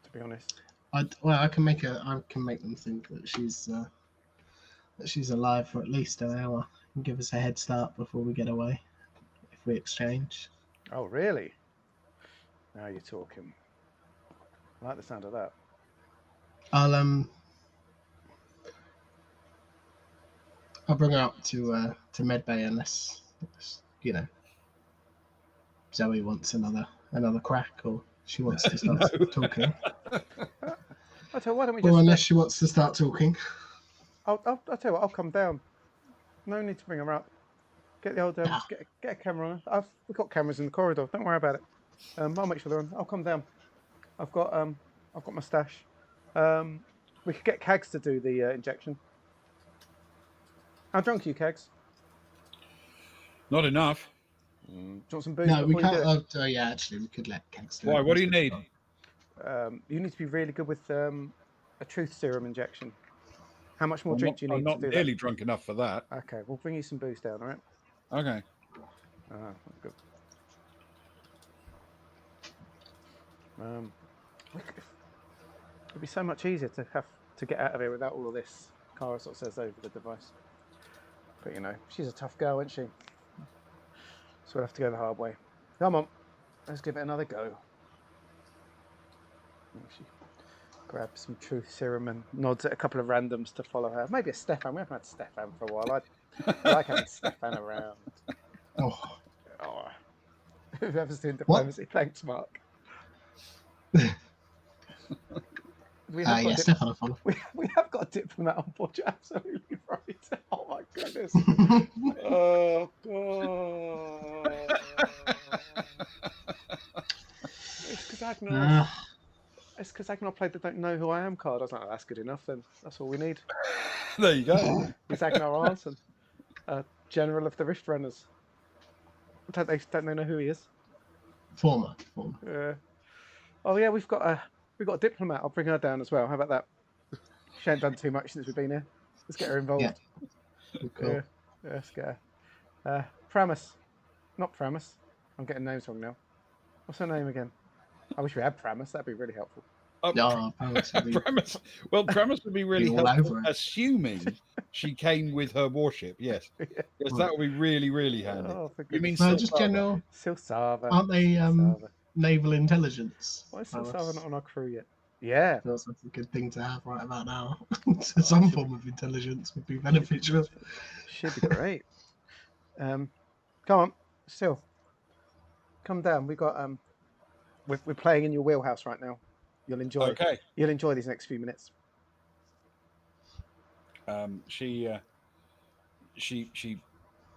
To be honest, I can make them think that she's alive for at least an hour and give us a head start before we get away if we exchange. Oh, really? Now you're talking. I like the sound of that. I'll bring her up to medbay unless Zoe wants another crack or she wants to start talking. I'll tell you, why don't we just... Well, unless she wants to start talking. I'll tell you what, I'll come down. No need to bring her up. Get the old get a camera on her. We've got cameras in the corridor. Don't worry about it. I'll make sure they're on. I'll come down. I've got my stash. We could get Kags to do the injection. How drunk are you, Kags? Not enough. Do you want some booze? No, we before you can't. do it? Yeah, actually, we could let Kags do Why? it. What do you need? You need to be really good with a truth serum injection. How much more drink do you need I'm not to do nearly that? drunk enough for that. Okay, we'll bring you some booze down, all right? Okay. Good. It'd be so much easier to have to get out of here without all of this. Kara sort of says over the device. But she's a tough girl, isn't she? So we'll have to go the hard way. Come on, let's give it another go. She grabs some truth serum and nods at a couple of randoms to follow her. Maybe a Stefan. We haven't had Stefan for a while. I like having Stefan around. Oh. Whoever's doing diplomacy. What? Thanks, Mark. Stefan will follow. We have got a diplomat on board. You're absolutely right. Oh my goodness. Oh god. It's because Agnar. It's because Agnar played the "Don't Know Who I Am" card. I was like, oh, that's good enough. Then that's all we need. There you go. It's Agnar Arnson, General of the Rift Runners. Don't they know who he is? Former. Oh yeah, we've got a diplomat. I'll bring her down as well. How about that? She ain't done too much since we've been here. Let's get her involved. Yeah. Cool. Yeah, let's get her. Pramus. Not Pramus. I'm getting names wrong now. What's her name again? I wish we had Pramus. That'd be really helpful. Pramus. Well, Pramus would be really helpful, assuming she came with her warship. Yes, yes, that would be really, really handy. Oh, you mean just general? Silsava. Aren't they naval intelligence? Why is Silsava not on our crew yet? Yeah, feels like a good thing to have right about now. Some form of intelligence would be beneficial. Should be great. Come on, Sil. Come down. We got we're playing in your wheelhouse right now. You'll enjoy. Okay. You'll enjoy these next few minutes. She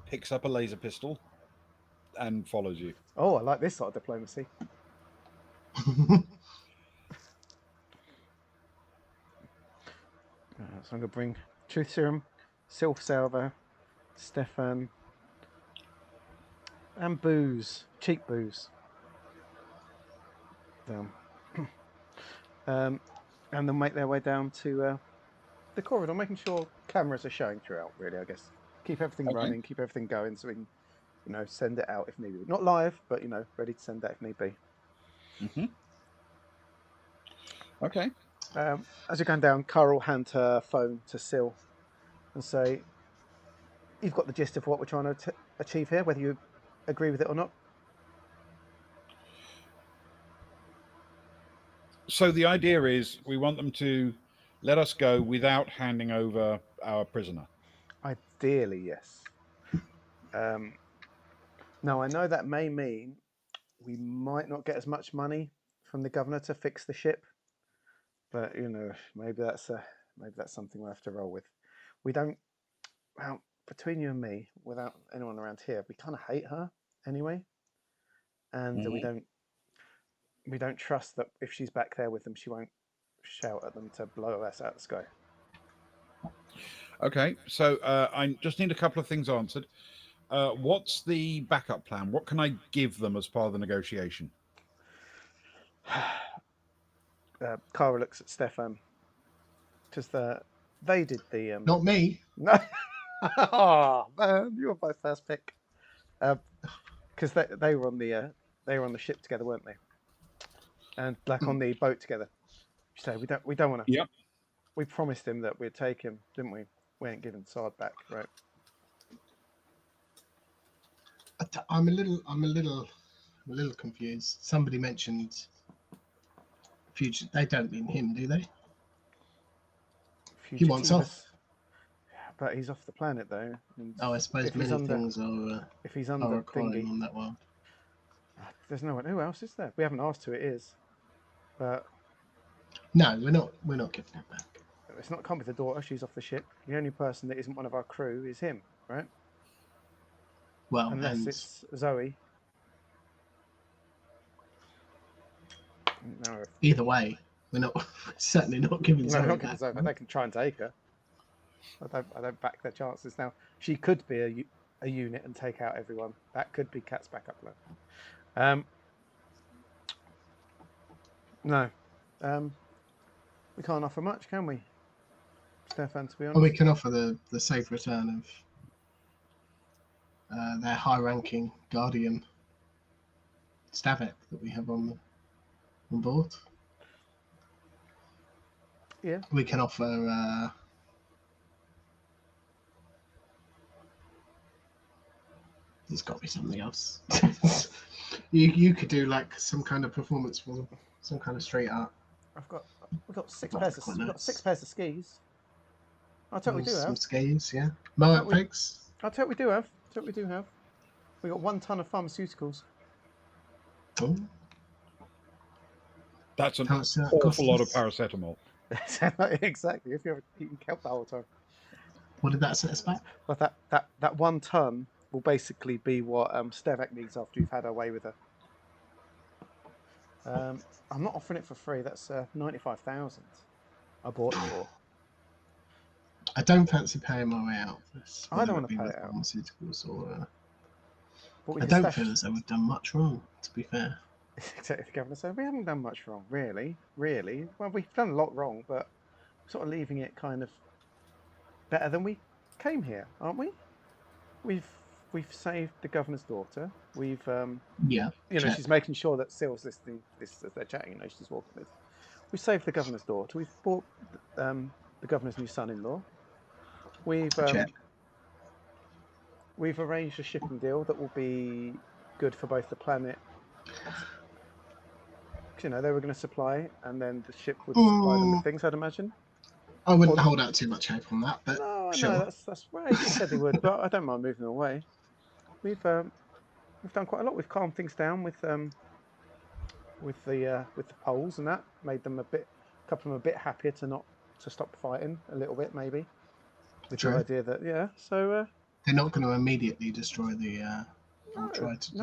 picks up a laser pistol and follows you. Oh, I like this sort of diplomacy. So I'm going to bring Truth Serum, Sylph Salver, Stefan, and booze, cheap booze. Down. And they'll make their way down to the corridor, making sure cameras are showing throughout, really, I guess. Keep everything running, keep everything going so we can, send it out if needed. Not live, but, ready to send out if need be. Mm-hmm. Okay. As you're going down, Cara will hand her phone to Sil and say, you've got the gist of what we're trying to achieve here, whether you agree with it or not. So the idea is we want them to let us go without handing over our prisoner. Ideally, yes. Now I know that may mean we might not get as much money from the governor to fix the ship, but maybe that's something we'll have to roll with. We don't. Well, between you and me, without anyone around here, we kind of hate her anyway, and we don't trust that if she's back there with them, she won't shout at them to blow us out of the sky. Okay, so I just need a couple of things answered. What's the backup plan? What can I give them as part of the negotiation? Kara looks at Stefan because they did the Not me. no. Oh man, you were my first pick. Because they were on the ship together, weren't they? And like on the boat together. So we don't want to. Yep. We promised him that we'd take him, didn't we? We ain't giving Sard back, right? I'm a little confused. Somebody mentioned future. They don't mean him, do they? He wants off. But he's off the planet though. And I suppose if many he's under, things are if he's under requiring thingy, on that world. there's no one. Who else is there? We haven't asked who it is, but No, we're not giving him back. it's not. Can't be the daughter. She's off the ship. The only person that isn't one of our crew is him, right? Well, unless it's Zoe. No, either way, we're certainly not giving Zoe not back. giving Zoe, but they can try and take her. I don't back their chances now. She could be a unit and take out everyone. That could be Cat's backup plan. No, we can't offer much, can we, Stefan? To be honest, Well, we can offer the safe return of their high-ranking guardian Stavik that we have on board. Yeah, we can offer. There's got to be something else. you could do like some kind of performance for them, some kind of street art. We've got six pairs of skis. I'll tell you what we do Some have. skis, yeah. Moat pegs. I'll tell you what we do have. We got 1 ton of pharmaceuticals. Oh. That's an awful lot of paracetamol. Exactly. If you ever eaten kelp the whole time. What did that set us back? But that 1 ton will basically be what Stevak needs after you've had her way with her. I'm not offering it for free. That's 95,000. I bought it for. I don't fancy paying my way out for this. I don't want to pay it out. Pharmaceuticals or. I don't feel as though we've done much wrong, to be fair. Exactly. The governor said we haven't done much wrong, really. Well, we've done a lot wrong, but sort of leaving it kind of better than we came here, aren't we? We've saved the governor's daughter. We've she's making sure that Sil's listening. This as they're chatting. She's walking with. We saved the governor's daughter. We've bought the governor's new son-in-law. We've arranged a shipping deal that will be good for both the planet. They were going to supply, and then the ship would supply them with things, I'd imagine. I wouldn't hold out too much hope on that, but no, sure. That's right. He said he would, but I don't mind moving them away. We've done quite a lot. We've calmed things down with the Poles and that, made them a couple of them a bit happier to stop fighting a little bit, maybe. With the idea that so they're not going to immediately destroy the. No,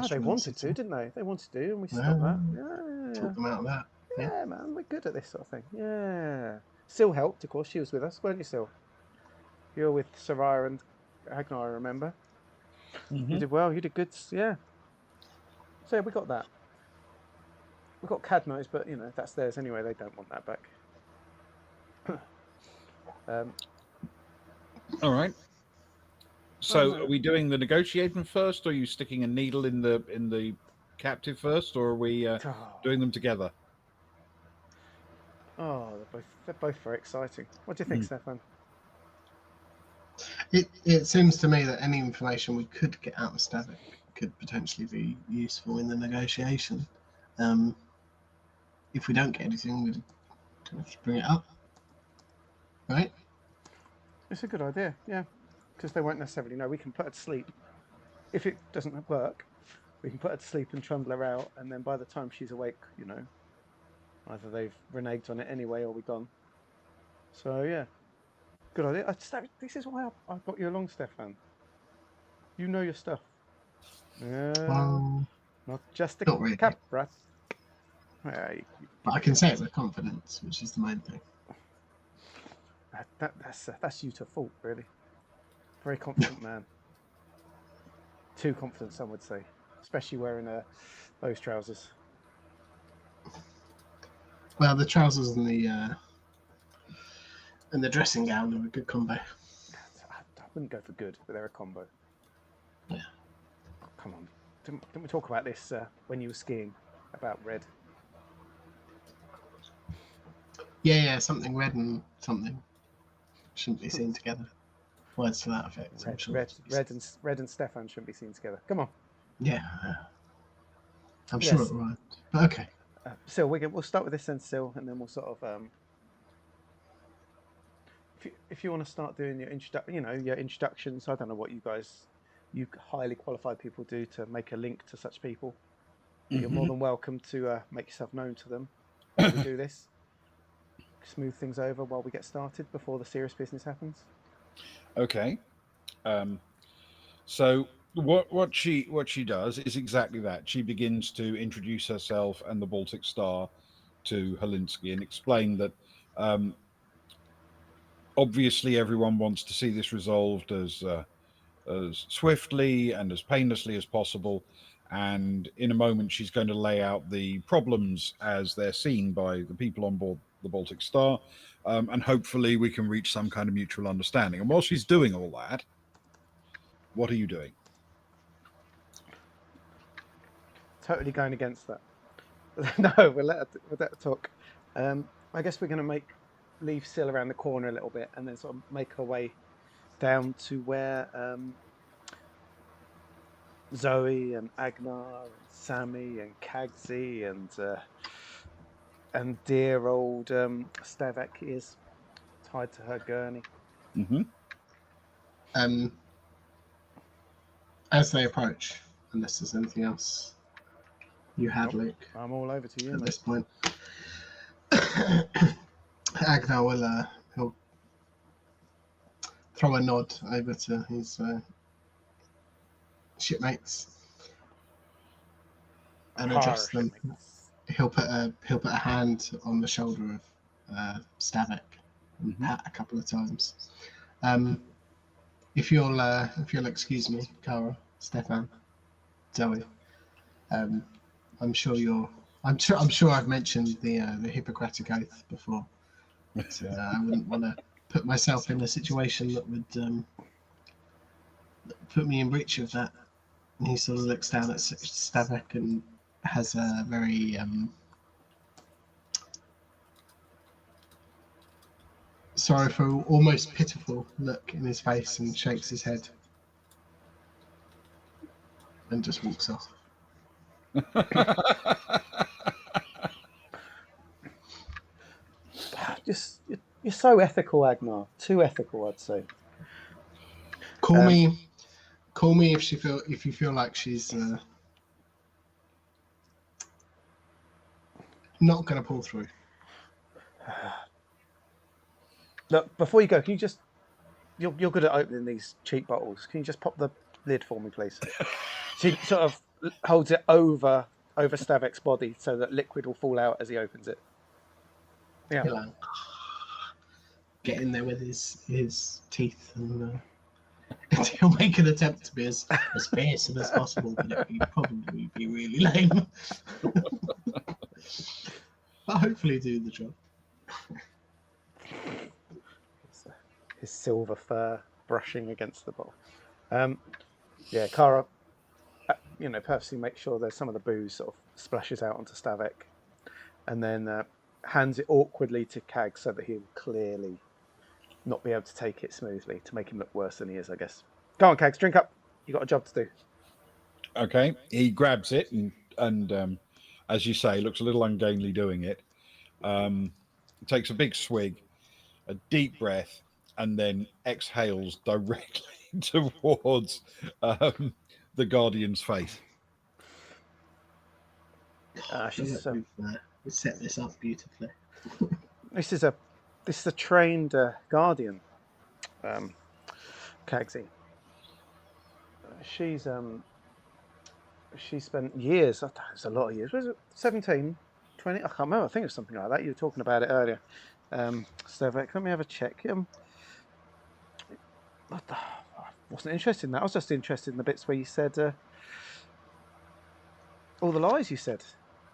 they wanted to, didn't they? They wanted to, and we stopped that. Yeah. Talk them out of that. Yeah, man, we're good at this sort of thing. Yeah. Sil helped, of course. She was with us, weren't you, Sil? You were with Soraya and Agnar, I remember. Mm-hmm. You did well. You did good. Yeah. So yeah, we got that. We got Cadno's, but that's theirs anyway. They don't want that back. All right. So, are we doing the negotiation first, or are you sticking a needle in the captive first, or are we doing them together? Oh, they're both very exciting. What do you think, Stefan? It seems to me that any information we could get out of Stavik could potentially be useful in the negotiation. If we don't get anything, we'd have to bring it up, right? It's a good idea, yeah. Because they won't necessarily know. We can put her to sleep. if it doesn't work, we can put her to sleep and trundle her out, and then by the time she's awake, either they've reneged on it anyway or we're gone. So yeah, good idea. This is why I got you along, Stefan. You know your stuff. Well, Not just a not really. capra. But I can say it with confidence, which is the main thing. That's you to fault, really. Very confident man. Too confident, some would say, especially wearing those trousers. Well, the trousers and the dressing gown are a good combo. I wouldn't go for good, but they're a combo. Yeah. Oh, come on, didn't we talk about this when you were skiing about red? Yeah, something red and something shouldn't be seen together. Words to that effect. I'm sure. Red and Stefan shouldn't be seen together. Come on. Yeah. I'm sure it will. But okay. Sil, we'll start with this then, Sil, and then we'll sort of if you want to start doing your introductions. I don't know what you highly qualified people do to make a link to such people. You're more than welcome to make yourself known to them while we do this. Smooth things over while we get started before the serious business happens. Okay. So what she does is exactly that. She begins to introduce herself and the Baltic Star to Holinsky and explain that obviously everyone wants to see this resolved as swiftly and as painlessly as possible. And in a moment, she's going to lay out the problems as they're seen by the people on board the Baltic Star, and hopefully we can reach some kind of mutual understanding. And while she's doing all that, what are you doing? Totally going against that. No, we'll let her talk. I guess we're going to leave Sil around the corner a little bit, and then sort of make her way down to where Zoe and Agnar and Sammy and Kagzi and dear old Stavek is tied to her gurney. Mm-hmm. As they approach, unless there's anything else you had, Luke. I'm all over to you, at mate. this point. Agnar will he'll throw a nod over to his shipmates and address them. He'll put a hand on the shoulder of Stavek and pat a couple of times. If you'll excuse me, Kara, Stefan, Zoe. I'm sure I've mentioned the Hippocratic Oath before. But, I wouldn't want to put myself in a situation that would put me in breach of that. And he sort of looks down at Stavek and has a very sorrowful, almost pitiful look in his face and shakes his head and just walks off. You're so ethical, Agnar. Too ethical, I'd say. Call me if you feel like she's not going to pull through. Look, before you go, can you just you're good at opening these cheap bottles. Can you just pop the lid for me, please? She sort of holds it over Stavek's body so that liquid will fall out as he opens it. Yeah. He'll get in there with his teeth and he'll make an attempt to be as fearsome as possible, but it would probably be really lame. But hopefully do the job. His silver fur brushing against the bottle. Yeah, Kara, purposely make sure there's some of the booze sort of splashes out onto Stavek, and then hands it awkwardly to Kag so that he'll clearly not be able to take it smoothly to make him look worse than he is, I guess. Go on, Kags, drink up. You got a job to do. Okay, he grabs it and as you say, looks a little ungainly doing it. Takes a big swig, a deep breath, and then exhales directly towards the Guardian's face. She's we set this up beautifully. this is a trained Guardian, Cagsy. She spent years. It's a lot of years. Was it 17, 20? I can't remember. I think it's something like that. You were talking about it earlier. Stovek, let me have a check. I wasn't interested in that. I was just interested in the bits where you said all the lies you said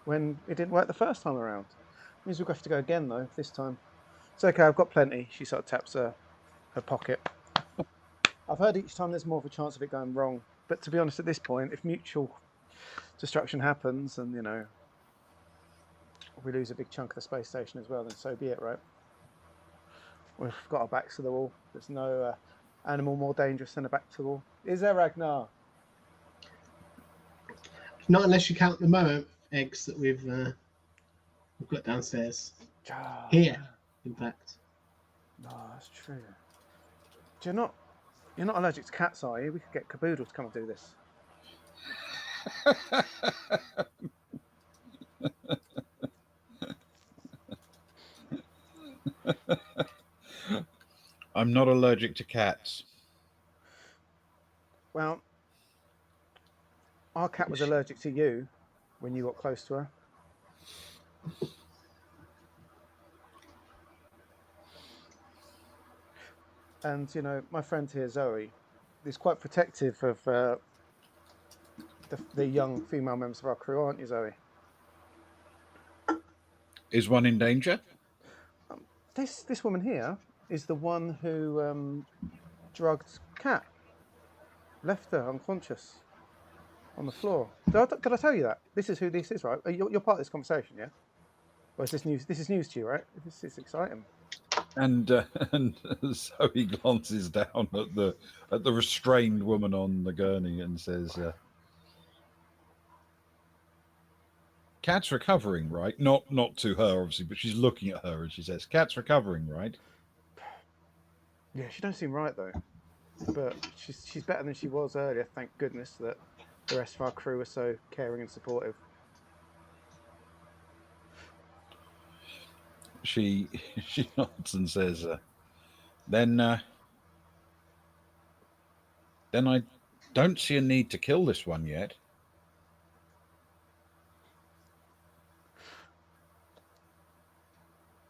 when it didn't work the first time around. Means we'll have to go again though this time. It's okay. I've got plenty. She sort of taps her pocket. I've heard each time there's more of a chance of it going wrong. But to be honest, at this point, if mutual destruction happens and, we lose a big chunk of the space station as well, then so be it, right? We've got our backs to the wall. There's no animal more dangerous than a back to the wall. Is there, Agnar? Not unless you count the Momo eggs that we've got downstairs. Here, in fact. No, that's true. You're not allergic to cats, are you? We could get Caboodle to come and do this. I'm not allergic to cats. Well, our cat was allergic to you when you got close to her. And, my friend here, Zoe, is quite protective of the young female members of our crew, aren't you, Zoe? Is one in danger? This woman here is the one who drugged Kat, left her unconscious on the floor. Did I tell you that? This is who this is, right? You're part of this conversation, yeah? Or is this news? This is news to you, right? This is exciting. And Zoe glances down at the restrained woman on the gurney and says, "Cat's recovering, right?" Not to her, obviously, but she's looking at her and she says, "Cat's recovering, right?" Yeah, she don't seem right though, but she's better than she was earlier. Thank goodness that the rest of our crew are so caring and supportive. She nods and says, then I don't see a need to kill this one yet."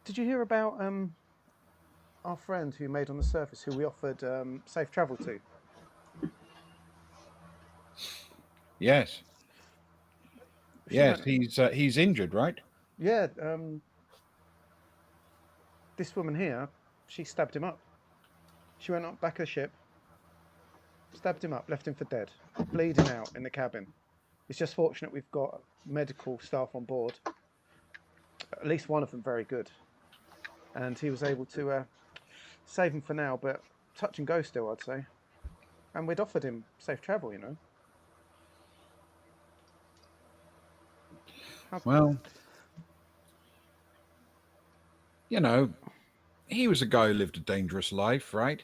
Did you hear about our friend who made on the surface, who we offered safe travel to? Yes. Yes, he's injured, right? Yeah. This woman here, she stabbed him up. She went up back of the ship, stabbed him up, left him for dead, bleeding out in the cabin. It's just fortunate we've got medical staff on board. At least one of them very good. And he was able to save him for now, but touch and go still, I'd say. And we'd offered him safe travel, Well, he was a guy who lived a dangerous life, right?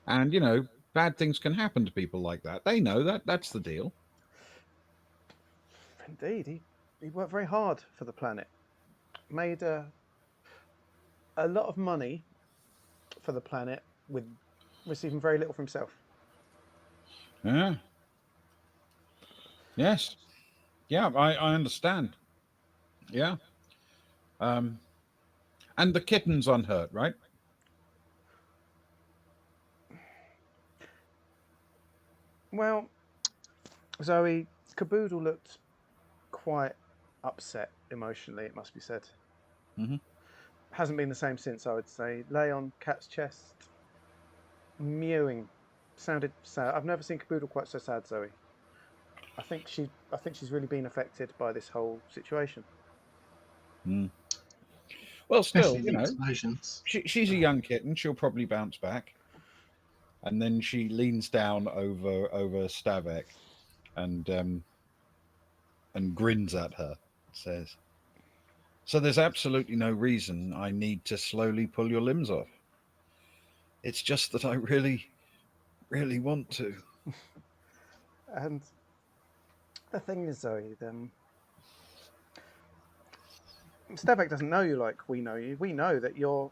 And, bad things can happen to people like that. They know that. That's the deal. Indeed. He worked very hard for the planet. Made a lot of money for the planet with receiving very little for himself. Yeah. Yes. Yeah, I understand. Yeah. And the kitten's unhurt, right? Well, Zoe, Caboodle looked quite upset emotionally, it must be said. Mm-hmm. Hasn't been the same since, I would say. Lay on Cat's chest, mewing. Sounded sad. I've never seen Caboodle quite so sad, Zoe. I think she's really been affected by this whole situation. Mm. Well, still, explosions. She's a young kitten. She'll probably bounce back. And then she leans down over Stavek and grins at her. Says, "So there's absolutely no reason I need to slowly pull your limbs off. It's just that I really, really want to." And the thing is, Zoe, then Stavek doesn't know you like we know you. We know that you're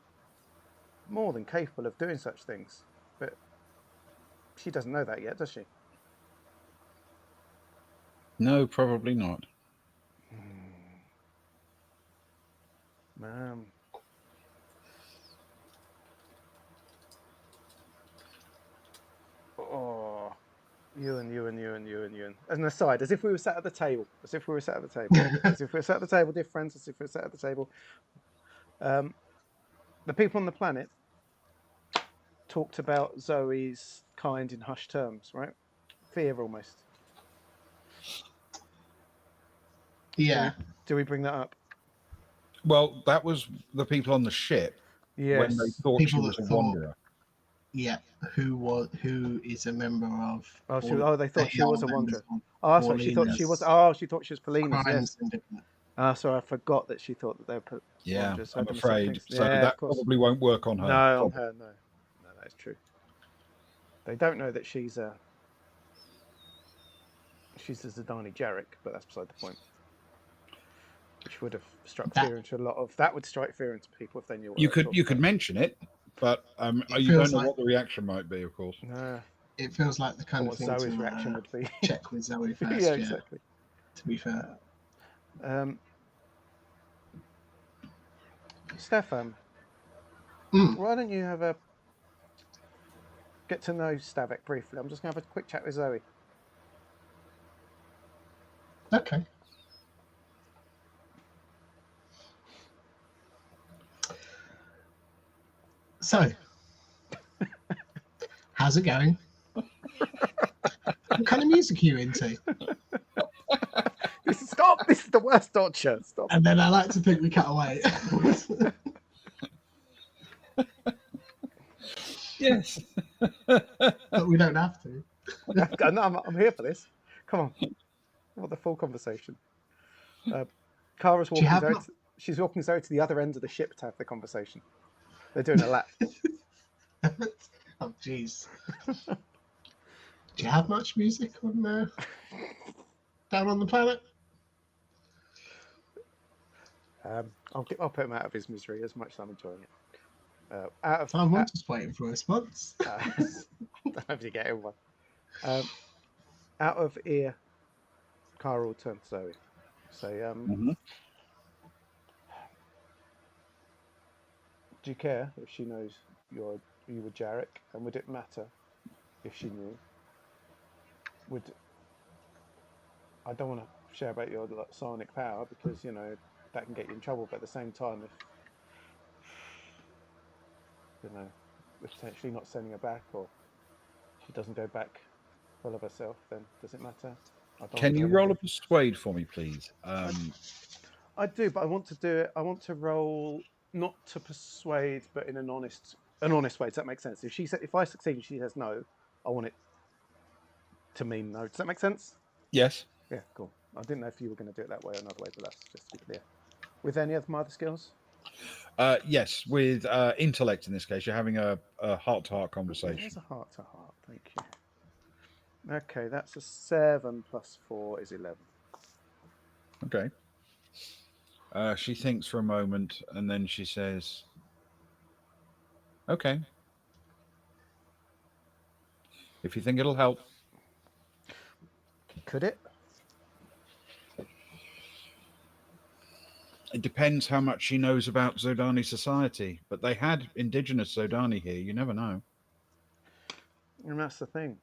more than capable of doing such things, but she doesn't know that yet, does she? No, probably not. Ma'am. Oh, you. As an aside, as if we were sat at the table. As if we were sat at the table. As if we were sat at the table, dear friends. As if we were sat at the table. The people on the planet talked about Zoe's kind in hushed terms, right? Fear almost. Yeah. Do we bring that up? Well, that was the people on the ship when they Yes. thought she People was that a thought, wanderer. yeah, who is a member of They thought she they was are a members wanderer. of Oh, sorry, she thought she was. Paulina's Oh, she thought she was Polina's. Crime Yes. Syndicate. Sorry, I forgot that she thought that they were Yeah, wanderers. I'm Had them afraid. things. So Yeah, of that course. probably won't work on her. No, on her, no. No, that is true. They don't know that she's a Zidani Jarek, but that's beside the point. Which would have struck That fear into a lot of. That would strike fear into people if they knew what You they were could talking about. mention it, but It you don't feels know like- what the reaction might be, of course. No, it feels like the or kind of what thing Zoe's to reaction would be. check with Zoe first. Yeah, yeah, exactly. to be fair. Stefan, Mm, why don't you have a get to know Stavek briefly? I'm just going to have a quick chat with Zoe. okay. So, how's it going? What kind of music are you into? Stop! This is the worst torture. Stop. And then I like to think we cut away. Yes. But we don't have to. No, I'm here for this. Come on. I want the full conversation. Kara's Do you walking have Zoe. mu- She's walking Zoe to the other end of the ship to have the conversation. They're doing a lap. Oh, jeez. Do you have much music on down on the planet? I'll put him out of his misery as much as I'm enjoying it. Out of I'm just waiting for a response. I don't know if you get him one. Out of ear, Kara will turn to Zoe. Say, Mhm. do you care if she knows you were Jarek? And would it matter if she knew? I don't want to share about your psionic power because that can get you in trouble. But at the same time, if we're potentially not sending her back, or she doesn't go back full of herself, then does it matter? I don't want Can to do you roll a anything. persuade for me, please? I do, but I want to do it. I want to roll not to persuade, but in an honest way. Does that make sense? If I succeed and she says no, I want it to mean no. Does that make sense? Yes. Yeah, cool. I didn't know if you were going to do it that way or another way, but that's just to be clear. With any of my other skills? Yes, with intellect in this case, you're having a heart-to-heart conversation. There's a heart to heart. Thank you. Okay, that's a 7 plus 4 is 11. Okay. She thinks for a moment and then she says, "Okay. If you think it'll help." Could it? It depends how much she knows about Zodani society, but they had indigenous Zodani here. You never know. And that's the thing.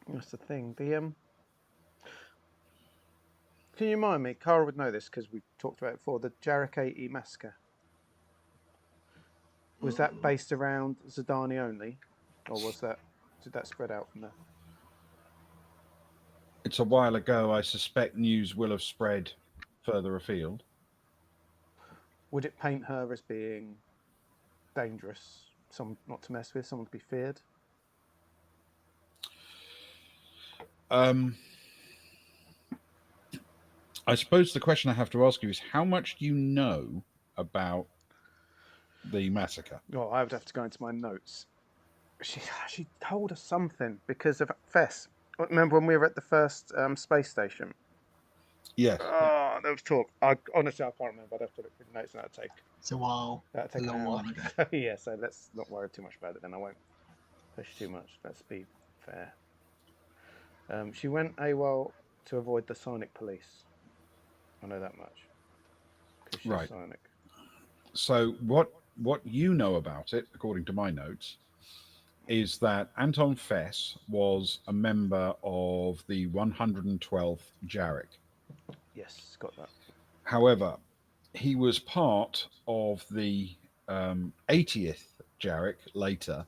That's the thing. Can you remind me? Cara would know this because we talked about it before. The Jarek 80 massacre. Was that based around Zidani only, or did that spread out from there? It's a while ago. I suspect news will have spread further afield. Would it paint her as being dangerous, someone not to mess with, someone to be feared? I suppose the question I have to ask you is how much do you know about the massacre? Well, I would have to go into my notes. She told us something because of Fess. Remember when we were at the first space station? Yes. Oh, there was talk. Honestly, I can't remember. I'd have to look through the notes, and It's a while. that'd take A an long hour. while ago. So, yeah, so let's not worry too much about it. Then I won't push too much. Let's be fair. She went AWOL to avoid the Sonic police. I know that much because she's Right. Sonic. So what you know about it, according to my notes, is that Anton Fess was a member of the 112th Jarek. Yes, got that. However, he was part of the 80th Jarek later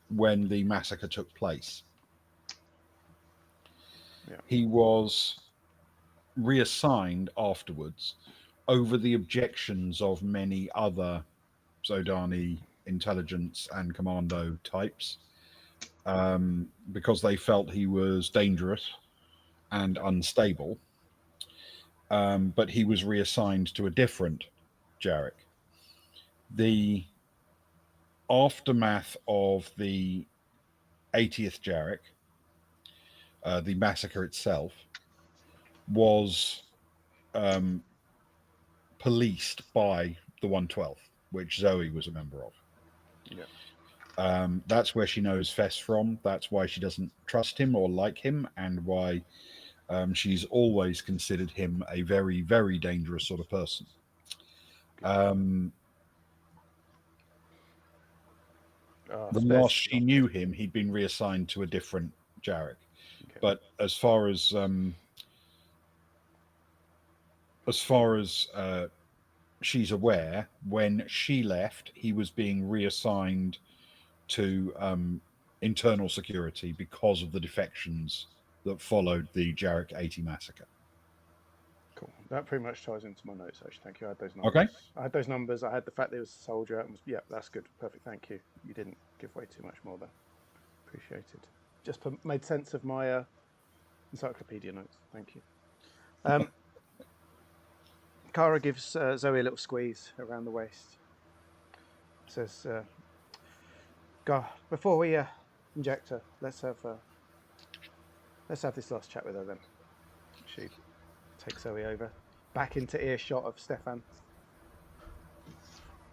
when the massacre took place. Yeah. He was reassigned afterwards over the objections of many other Zodani intelligence and commando types because they felt he was dangerous and unstable. But he was reassigned to a different Jarek. The aftermath of the 80th Jarek, the massacre itself, was policed by the 112th, which Zoe was a member of. Yeah. That's where she knows Fess from. That's why she doesn't trust him or like him, and why she's always considered him a very, very dangerous sort of person. The last she knew him, he'd been reassigned to a different Jarek. Okay. But as far as she's aware, when she left, he was being reassigned to internal security because of the defections that followed the Jarek 80 massacre. Cool. That pretty much ties into my notes, actually. Thank you. I had those numbers. Okay. I had those numbers. I had the fact that he was a soldier. And yeah, that's good. Perfect. Thank you. You didn't give away too much more there. Appreciated. Just made sense of my encyclopedia notes. Thank you. Kara gives Zoe a little squeeze around the waist. Says, "God, before we inject her, let's have this last chat with her then." She takes Zoe over, back into earshot of Stefan.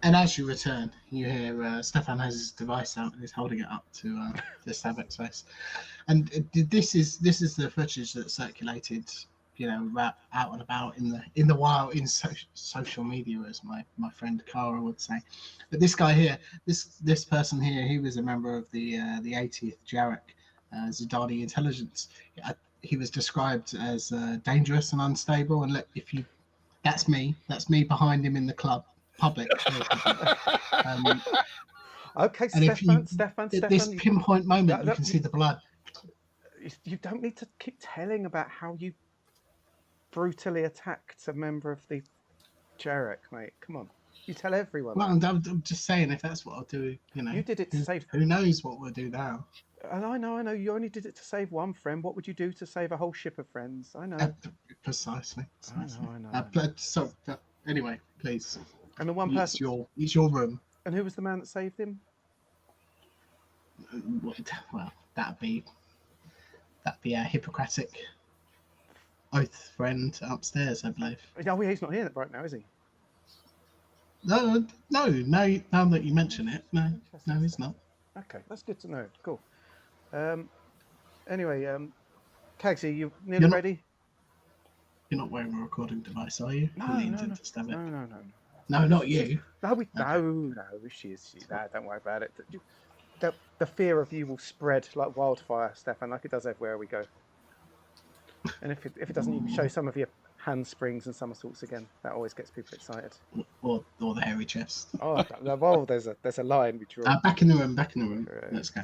And as you return, you hear Stefan has his device out and he's holding it up to Savik's face. And this is the footage that circulated, out and about in the wild in social media, as my friend Kara would say. But this guy here, this person here, he was a member of the 80th Jarek, Zodani intelligence. He was described as dangerous and unstable. And that's me behind him in the club. Public. Okay, Stefan. At this pinpoint moment, you can see the blood. You don't need to keep telling about how you brutally attacked a member of the Jarek, mate. Come on, you tell everyone. Well, I'm just saying, if that's what I'll do, you did it to save. Who knows what we'll do now? And I know. You only did it to save one friend. What would you do to save a whole ship of friends? I know. Precisely. I know. Anyway, please. And the one person. It's your room. And who was the man that saved him? Well, that'd be a Hippocratic oath friend upstairs, I believe. Oh, he's not here right now, is he? No. Now that you mention it, no, he's not. Okay, that's good to know. Cool. Anyway, Kagsy, you nearly ready? You're not wearing a recording device, are you? No. No, not you. No, she's no, don't worry about it. The fear of you will spread like wildfire, Stefan, like it does everywhere we go. And if it doesn't, you can show some of your handsprings and somersaults again. That always gets people excited. Or the hairy chest. Oh, well, there's a line we draw. Back in the room. Let's go.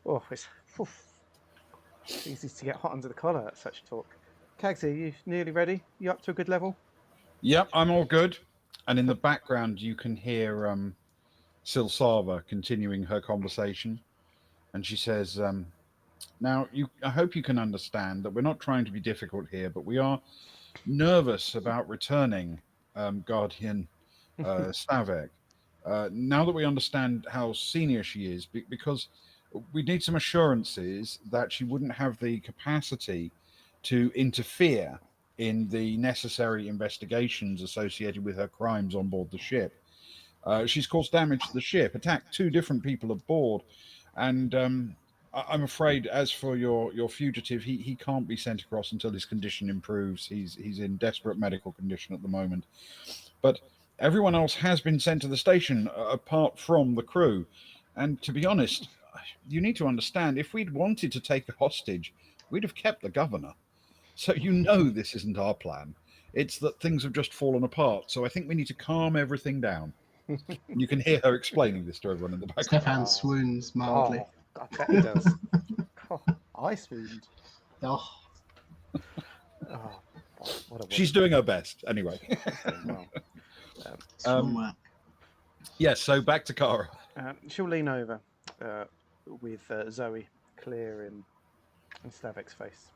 Oh, it's easy to get hot under the collar at such talk. Kagsy, are you nearly ready? You up to a good level? Yep, I'm all good. And in the background, you can hear Silsava continuing her conversation. And she says, now, I hope you can understand that we're not trying to be difficult here, but we are nervous about returning Guardian Savek. Now that we understand how senior she is, because we need some assurances that she wouldn't have the capacity to interfere in the necessary investigations associated with her crimes on board the ship. She's caused damage to the ship, attacked 2 different people aboard, and I'm afraid, as for your fugitive, he can't be sent across until his condition improves. He's in desperate medical condition at the moment. But everyone else has been sent to the station, apart from the crew. And to be honest, you need to understand, if we'd wanted to take a hostage, we'd have kept the governor. So you know this isn't our plan. It's that things have just fallen apart. So I think we need to calm everything down. You can hear her explaining this to everyone in the background. Stefan swoons mildly. Oh, I bet he does. Oh, I swooned. Oh, Oh, what a She's doing her best, anyway. well. swoon work. Yes, so back to Cara. She'll lean over with Zoe clear in Stavik's face.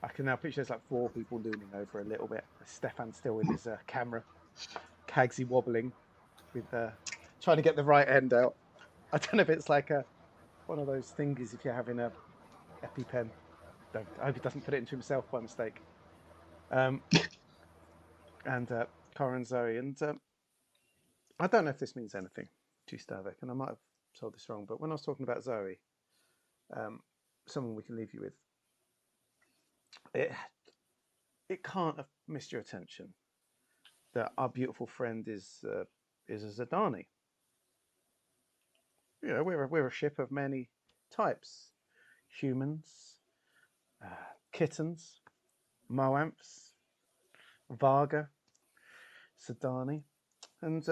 I can now picture there's like 4 people looming over a little bit. Stefan's still with his camera, Cagsy wobbling, with trying to get the right end out. I don't know if it's like one of those thingies if you're having a EpiPen. I hope he doesn't put it into himself by mistake. And Cara and Zoe, and I don't know if this means anything to Stavik, and I might have told this wrong, but when I was talking about Zoe, someone we can leave you with, it can't have missed your attention that our beautiful friend is a Zidani. You know, we're a ship of many types: humans, kittens, Moamps, Varga, Zidani, and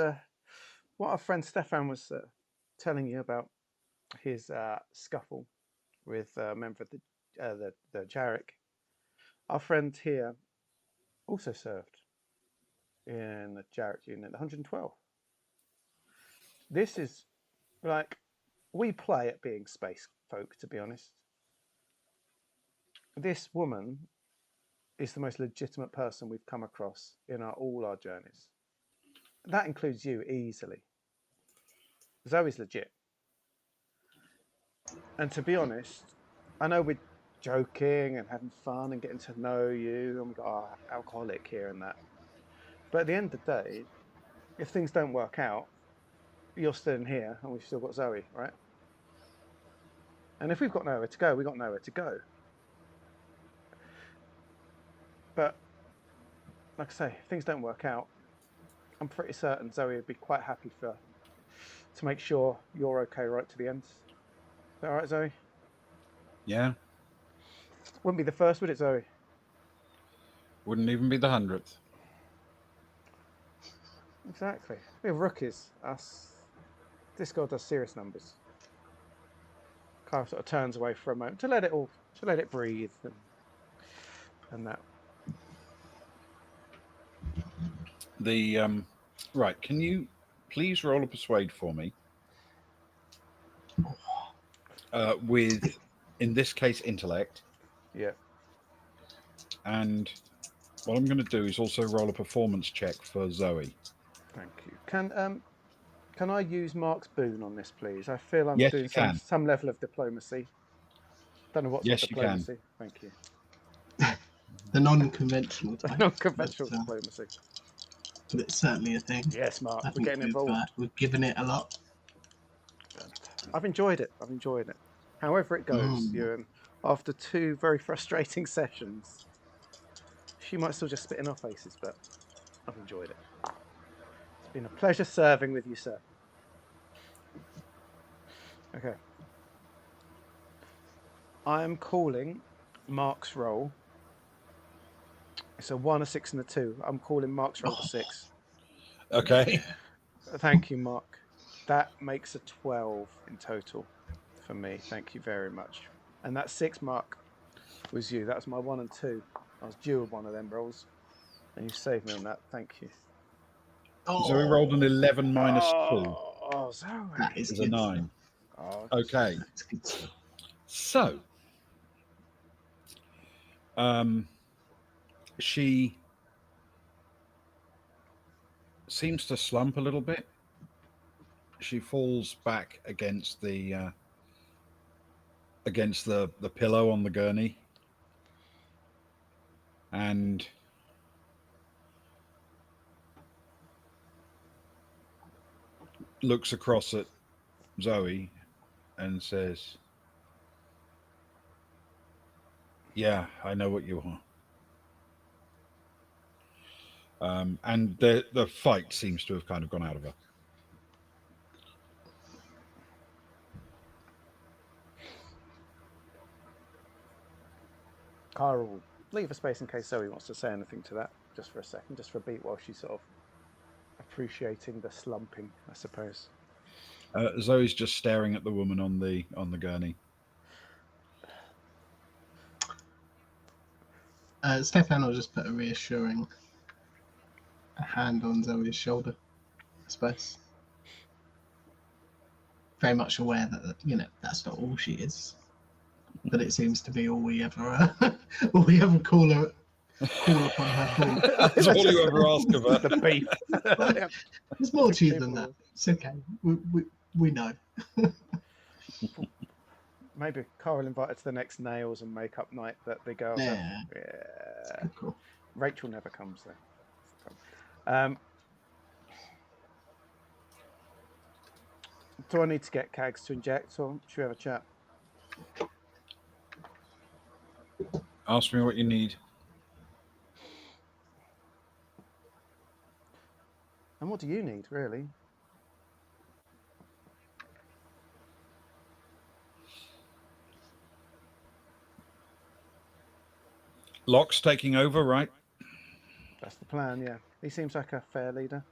what our friend Stefan was telling you about his scuffle with a member of the Jarek. Our friend here also served in the Jarek unit, 112. This is like, we play at being space folk, to be honest. This woman is the most legitimate person we've come across in all our journeys. That includes you easily. Zoe's legit. And to be honest, I know we're joking and having fun and getting to know you, and we've got our alcoholic here and that. But at the end of the day, if things don't work out, you're still in here and we've still got Zoe, right? And if we've got nowhere to go, we've got nowhere to go. But like I say, if things don't work out, I'm pretty certain Zoe would be quite happy to make sure you're okay right to the end. Is that all right, Zoe? Yeah, Wouldn't be the first, would it, Zoe? wouldn't even be the 100th. Exactly. We're rookies, us. This girl does serious numbers. Cara sort of turns away for a moment to let it breathe and that. The right, can you please roll a persuade for me? With, in this case, intellect. Yeah. And what I'm going to do is also roll a performance check for Zoe. Thank you. Can I use Mark's boon on this, please? I feel I'm Yes, doing you can. some level of diplomacy. Don't know what sort Yes, of you can. diplomacy. Thank you. The non-conventional type. Non-conventional but, diplomacy. But it's certainly a thing. Yes, Mark. I We're think getting involved. we've given it a lot. I've enjoyed it. However it goes, Ewan. After 2 very frustrating sessions, she might still just spit in our faces, but I've enjoyed it. It's been a pleasure serving with you, sir. Okay. I am calling Mark's roll. It's a 1, a 6, and a 2. I'm calling Mark's roll to 6. Okay. Thank you, Mark. That makes a 12 in total for me. Thank you very much. And that 6, Mark, was you. That was my 1 and 2. I was due with one of them rolls, and you saved me on that. Thank you. So we rolled an 11 minus 2. Oh, Zoe. That is Is a good 9. Oh, Okay. That's good stuff. So, she seems to slump a little bit. She falls back against the against the pillow on the gurney and looks across at Zoe and says, "Yeah, I know what you are." And the fight seems to have kind of gone out of her. Kara will leave a space in case Zoe wants to say anything to that, just for a second, just for a beat, while she's sort of appreciating the slumping, I suppose. Zoe's just staring at the woman on the gurney. Stefan will just put a reassuring hand on Zoe's shoulder, I suppose. Very much aware that that's not all she is, but it seems to be all we ever call upon her for. That's all you ever ask of her. The beef. There's more to you than that. It's okay. We know. Maybe Carl invite her to the next nails and makeup night that the girls have. Yeah. Cool. Rachel never comes though. Do I need to get Cags to inject, or should we have a chat? Ask me what you need. And what do you need, really? Locke's taking over, right? That's the plan, yeah. He seems like a fair leader.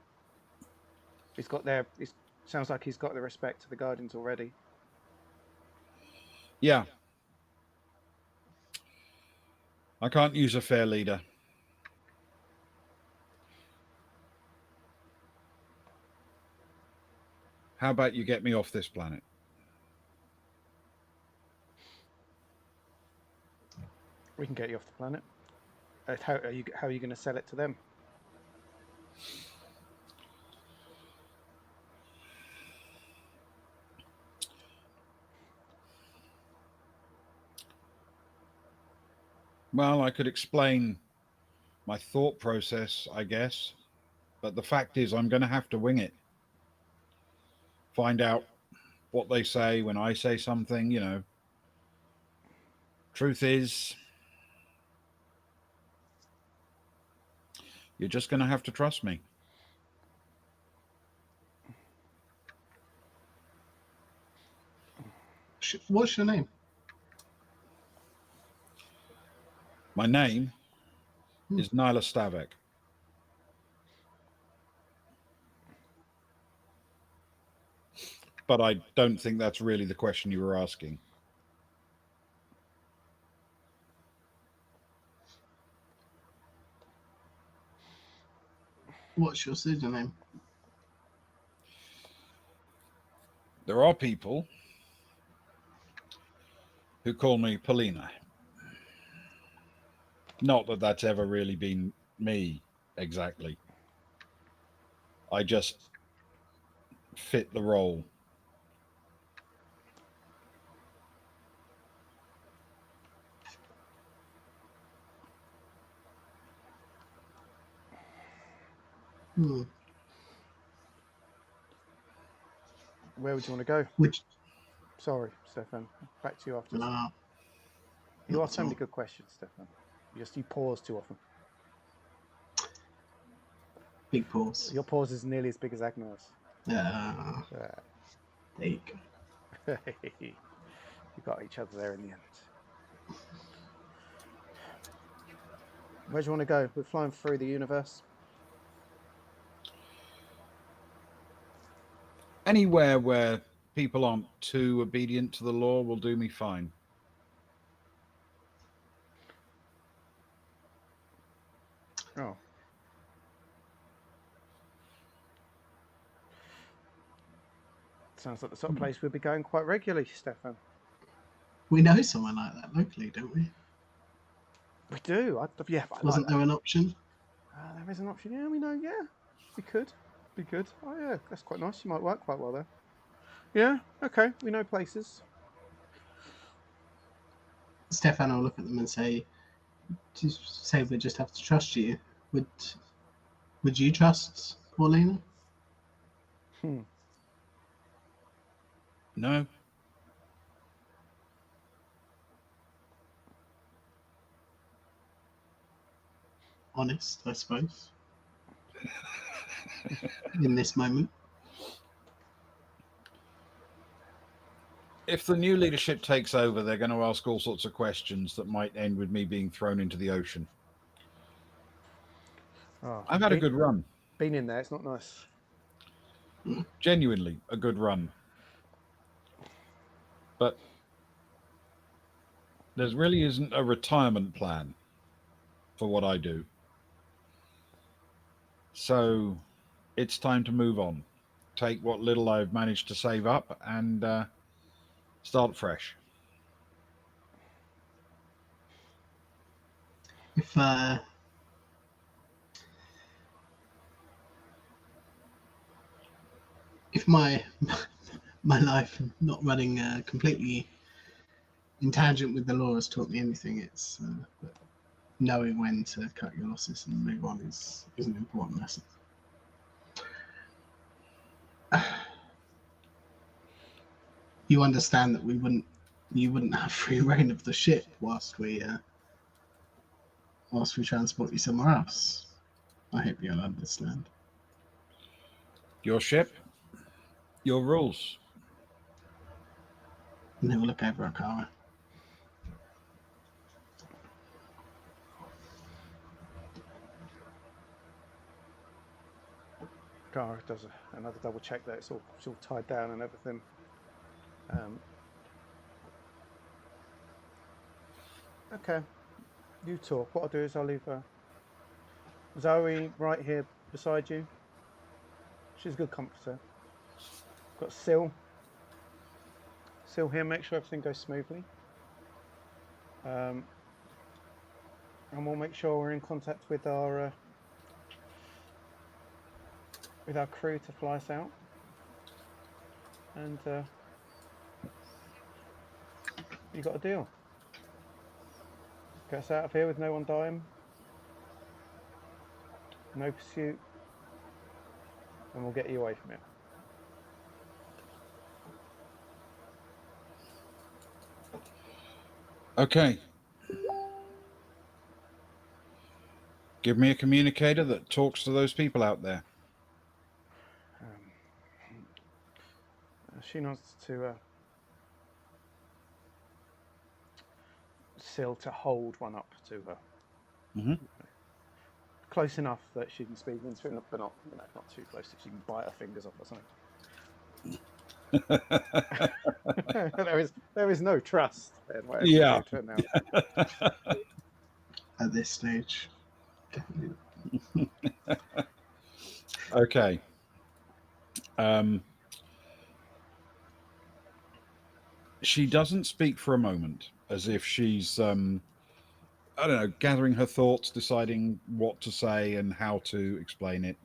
He's got their... sounds like he's got the respect of the Guardians already. Yeah. I can't use a fair leader. How about you get me off this planet? We can get you off the planet. How are you going to sell it to them? Well, I could explain my thought process, I guess. But the fact is, I'm going to have to wing it. Find out what they say when I say something, Truth is, you're just going to have to trust me. What's your name? My name is Nyla Stavek. But I don't think that's really the question you were asking. What's your pseudonym? There are people who call me Polina. Not that that's ever really been me, exactly. I just fit the role. Where would you want to go? Which? Sorry, Stefan. Back to you after. No. You ask so many good questions, Stefan. You pause too often. Big pause. Your pause is nearly as big as Agnar's. There you go. You got each other there in the end. Where do you want to go? We're flying through the universe. Anywhere where people aren't too obedient to the law will do me fine. Oh. Sounds like the sort of place we'll be going quite regularly, Stefan. We know someone like that locally, don't we? We do. Yeah. Wasn't there an option? There is an option. Yeah, we know. Yeah, we could. Be good. Oh yeah, that's quite nice. You might work quite well there. Yeah. Okay. We know places. Stefan will look at them and say, we just have to trust you. Would you trust Paulina? No. Honest, I suppose. In this moment. If the new leadership takes over, they're going to ask all sorts of questions that might end with me being thrown into the ocean. Oh, I've had a good run. Been in there, it's not nice. Genuinely a good run. But there really isn't a retirement plan for what I do. So it's time to move on. Take what little I've managed to save up and start fresh. If my life not running completely in tangent with the law has taught me anything, it's that knowing when to cut your losses and move on is an important lesson. You understand that you wouldn't have free reign of the ship whilst we transport you somewhere else. I hope you'll understand. Your ship, your rules. And he'll look over at Kara. Kara does another double check that it's all tied down and everything. Okay, you talk. What I'll do is I'll leave Zoe right here beside you. She's a good comforter. Got Sil here, make sure everything goes smoothly. And we'll make sure we're in contact with our crew to fly us out. And you got a deal. Get us out of here with no one dying, no pursuit, and we'll get you away from it. Okay. Give me a communicator that talks to those people out there. She nods to Sil to hold one up to her. Mm-hmm. Close enough that she can speak into it, but not too close that she can bite her fingers off or something. there is no trust in whatever you do to her now. At this stage. Okay. She doesn't speak for a moment, as if she's, I don't know, gathering her thoughts, deciding what to say and how to explain it.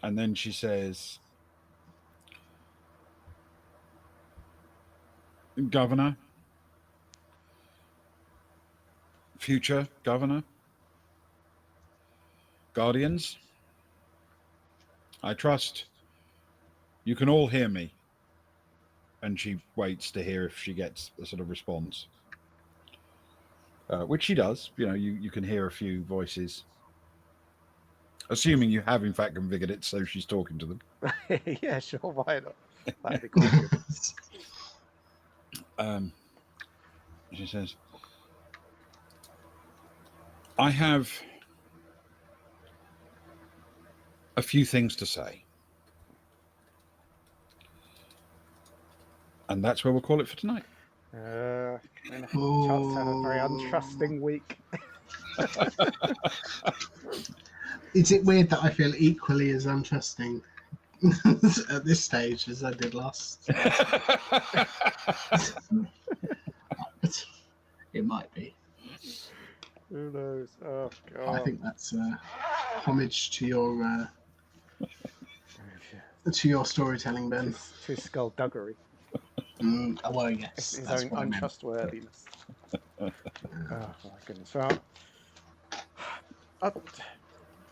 And then she says, Governor, future governor, guardians, I trust you can all hear me. And she waits to hear if she gets a sort of response, which she does. You know, you can hear a few voices, assuming you have in fact configured it so she's talking to them. Yeah, sure, why not? That'd be quite good. She says, I have a few things to say. And that's where we'll call it for tonight. Charts had a very untrusting week. Is it weird that I feel equally as untrusting at this stage as I did last? It might be. Who knows? Oh God! I think that's homage to your storytelling, Ben. To skullduggery. Well, It's yes, his that's own what I meant. untrustworthiness. Oh my goodness. Well,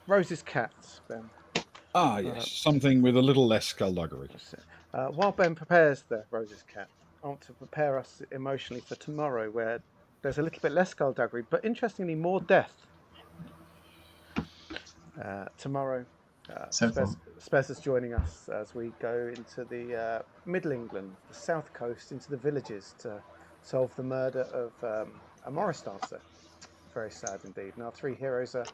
Rose's cat, Ben. Ah, yes, something with a little less skullduggery. While Ben prepares the Rose's cat, I want to prepare us emotionally for tomorrow, where there's a little bit less skullduggery, but interestingly more death. Tomorrow, So far. Spez is joining us as we go into the Middle England, the south coast, into the villages to solve the murder of a Morris dancer. Very sad indeed. And our three heroes are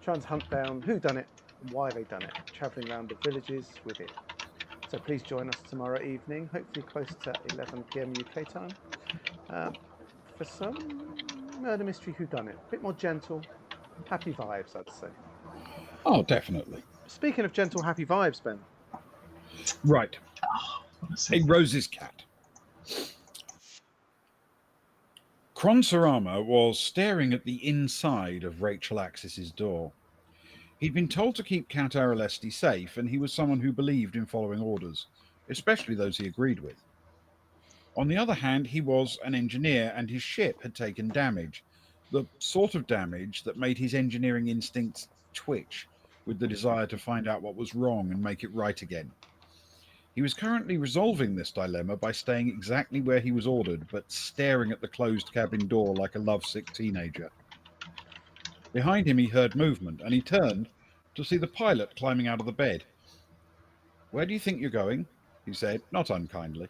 trying to hunt down who done it and why they done it, travelling around the villages with it. So please join us tomorrow evening, hopefully close to 11 p.m. UK time, for some murder mystery whodunit. A bit more gentle, happy vibes, I'd say. Oh, definitely. Speaking of gentle, happy vibes, Ben. Right. Honestly. A Rose's cat. Kronsorama was staring at the inside of Rachel Axis's door. He'd been told to keep Cat Aralesti safe, and he was someone who believed in following orders, especially those he agreed with. On the other hand, he was an engineer, and his ship had taken damage, the sort of damage that made his engineering instincts twitch with the desire to find out what was wrong and make it right again. He was currently resolving this dilemma by staying exactly where he was ordered, but staring at the closed cabin door like a lovesick teenager. Behind him he heard movement, and he turned to see the pilot climbing out of the bed. "Where do you think you're going?" he said, not unkindly.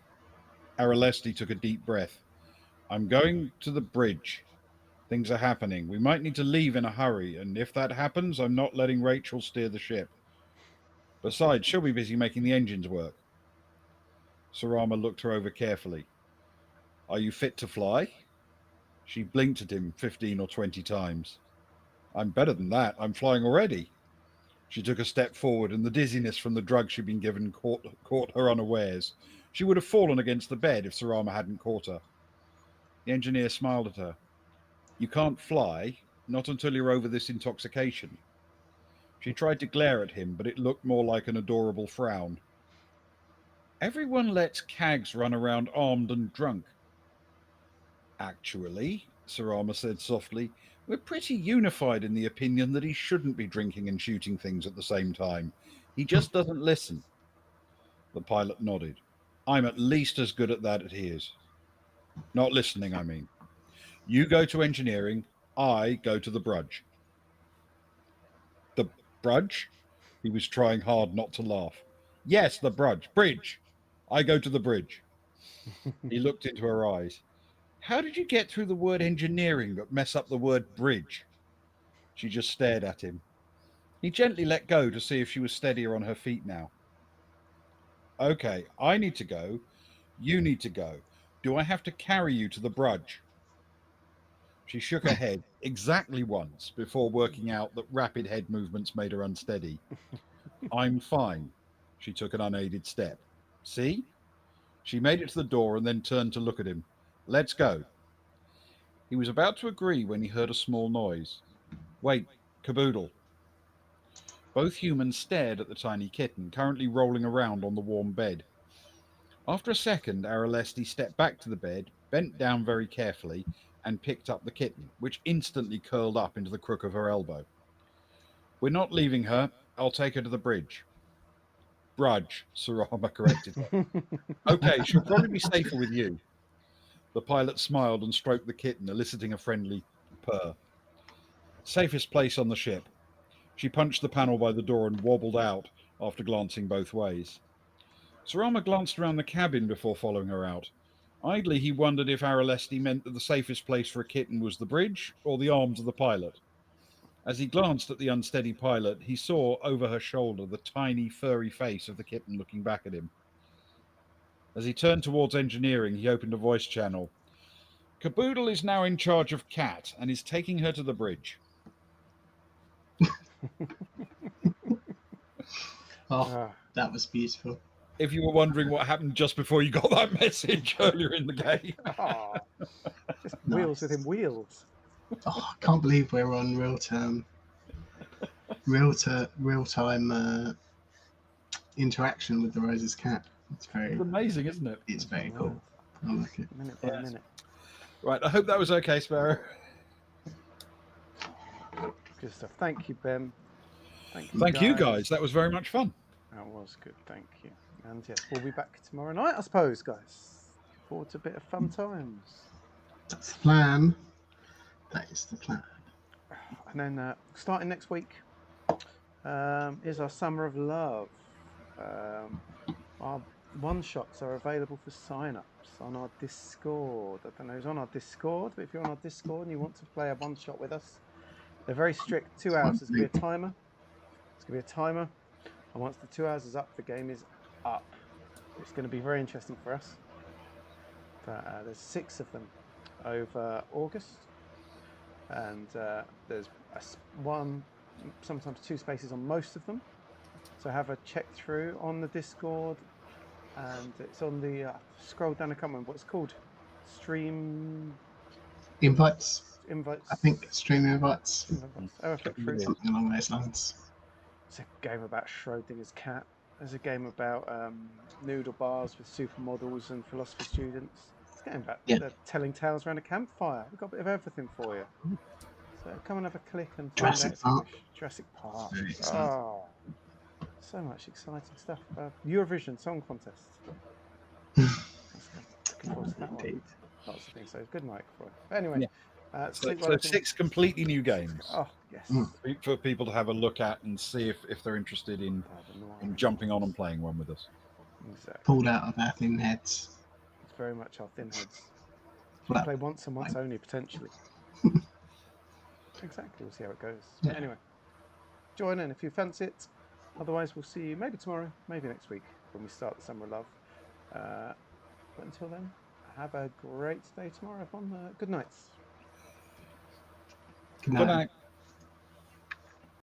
Aralesti took a deep breath. "I'm going to the bridge. Things are happening. We might need to leave in a hurry, and if that happens, I'm not letting Rachel steer the ship. Besides, she'll be busy making the engines work." Sarama looked her over carefully. "Are you fit to fly?" She blinked at him 15 or 20 times. "I'm better than that. I'm flying already." She took a step forward, and the dizziness from the drug she'd been given caught her unawares. She would have fallen against the bed if Sarama hadn't caught her. The engineer smiled at her. "You can't fly, not until you're over this intoxication." She tried to glare at him, but it looked more like an adorable frown. "Everyone lets cags run around armed and drunk." "Actually," Sarama said softly, "we're pretty unified in the opinion that he shouldn't be drinking and shooting things at the same time. He just doesn't listen." The pilot nodded. "I'm at least as good at that as he is. Not listening, I mean. You go to engineering, I go to the brudge." "The brudge?" He was trying hard not to laugh. "Yes, the brudge. Bridge. I go to the bridge." He looked into her eyes. "How did you get through the word engineering but mess up the word bridge?" She just stared at him. He gently let go to see if she was steadier on her feet now. "Okay, I need to go. You need to go. Do I have to carry you to the brudge?" She shook her head exactly once before working out that rapid head movements made her unsteady. "I'm fine." She took an unaided step. "See?" She made it to the door and then turned to look at him. "Let's go." He was about to agree when he heard a small noise. "Wait, Caboodle." Both humans stared at the tiny kitten, currently rolling around on the warm bed. After a second, Aralesti stepped back to the bed, bent down very carefully, and picked up the kitten, which instantly curled up into the crook of her elbow. "We're not leaving her. I'll take her to the bridge." "Brudge," Sarama corrected her. "Okay, she'll probably be safer with you." The pilot smiled and stroked the kitten, eliciting a friendly purr. "Safest place on the ship." She punched the panel by the door and wobbled out after glancing both ways. Sarama glanced around the cabin before following her out. Idly, he wondered if Aralesti meant that the safest place for a kitten was the bridge or the arms of the pilot. As he glanced at the unsteady pilot, he saw over her shoulder the tiny, furry face of the kitten looking back at him. As he turned towards engineering, he opened a voice channel. "Caboodle is now in charge of Cat and is taking her to the bridge." Oh, that was beautiful. If you were wondering what happened just before you got that message earlier in the game. Aw, just Nice. wheels within wheels. Oh, I can't believe we're on real time interaction with the Rose's cat. It's It's amazing, isn't it? very cool. I like it. Minute by minute. Right, I hope that was okay, Sparrow. Good stuff. Thank you, Ben. Thank You guys. That was very much fun. That was good. Thank you. And yes, we'll be back tomorrow night, I suppose, guys. Looking forward to a bit of fun times. That's the plan. That is the plan. And then starting next week is our Summer of Love. Our one-shots are available for sign-ups on our Discord. I don't know who's on our Discord, but if you're on our Discord and you want to play a one-shot with us, they're very strict. 2 hours. There's going to be a timer. It's going to be a timer. And once the 2 hours is up, the game is up. It's going to be very interesting for us. But there's 6 of them over August. And there's one, sometimes 2 spaces on most of them. So have a check through on the Discord. And it's on the, scroll down, I can't remember what it's called. Stream... Invites. Invites. I think stream invites. Have a flick through. Something along those lines. It's a game about Schrodinger's cat. There's a game about noodle bars with supermodels and philosophy students. It's a game about telling tales around a campfire. We've got a bit of everything for you. So come and have a click and find Jurassic out if you Park. wish. Jurassic Park. Very exciting. Oh, so much exciting stuff. Eurovision Song Contest. Looking forward to that one. Lots of things. So good night, Croy. But anyway. So 6 completely new games. Oh, yes. For people to have a look at and see if they're interested in jumping on and playing one with us. Exactly. Pulled out of our thin heads. It's very much our thin heads. We'll play once and once only, potentially. Exactly. We'll see how it goes. Yeah. But anyway, join in if you fancy it. Otherwise, we'll see you maybe tomorrow, maybe next week when we start the Summer of Love. But until then, have a great day tomorrow, everyone. Good night. Good night. Good night.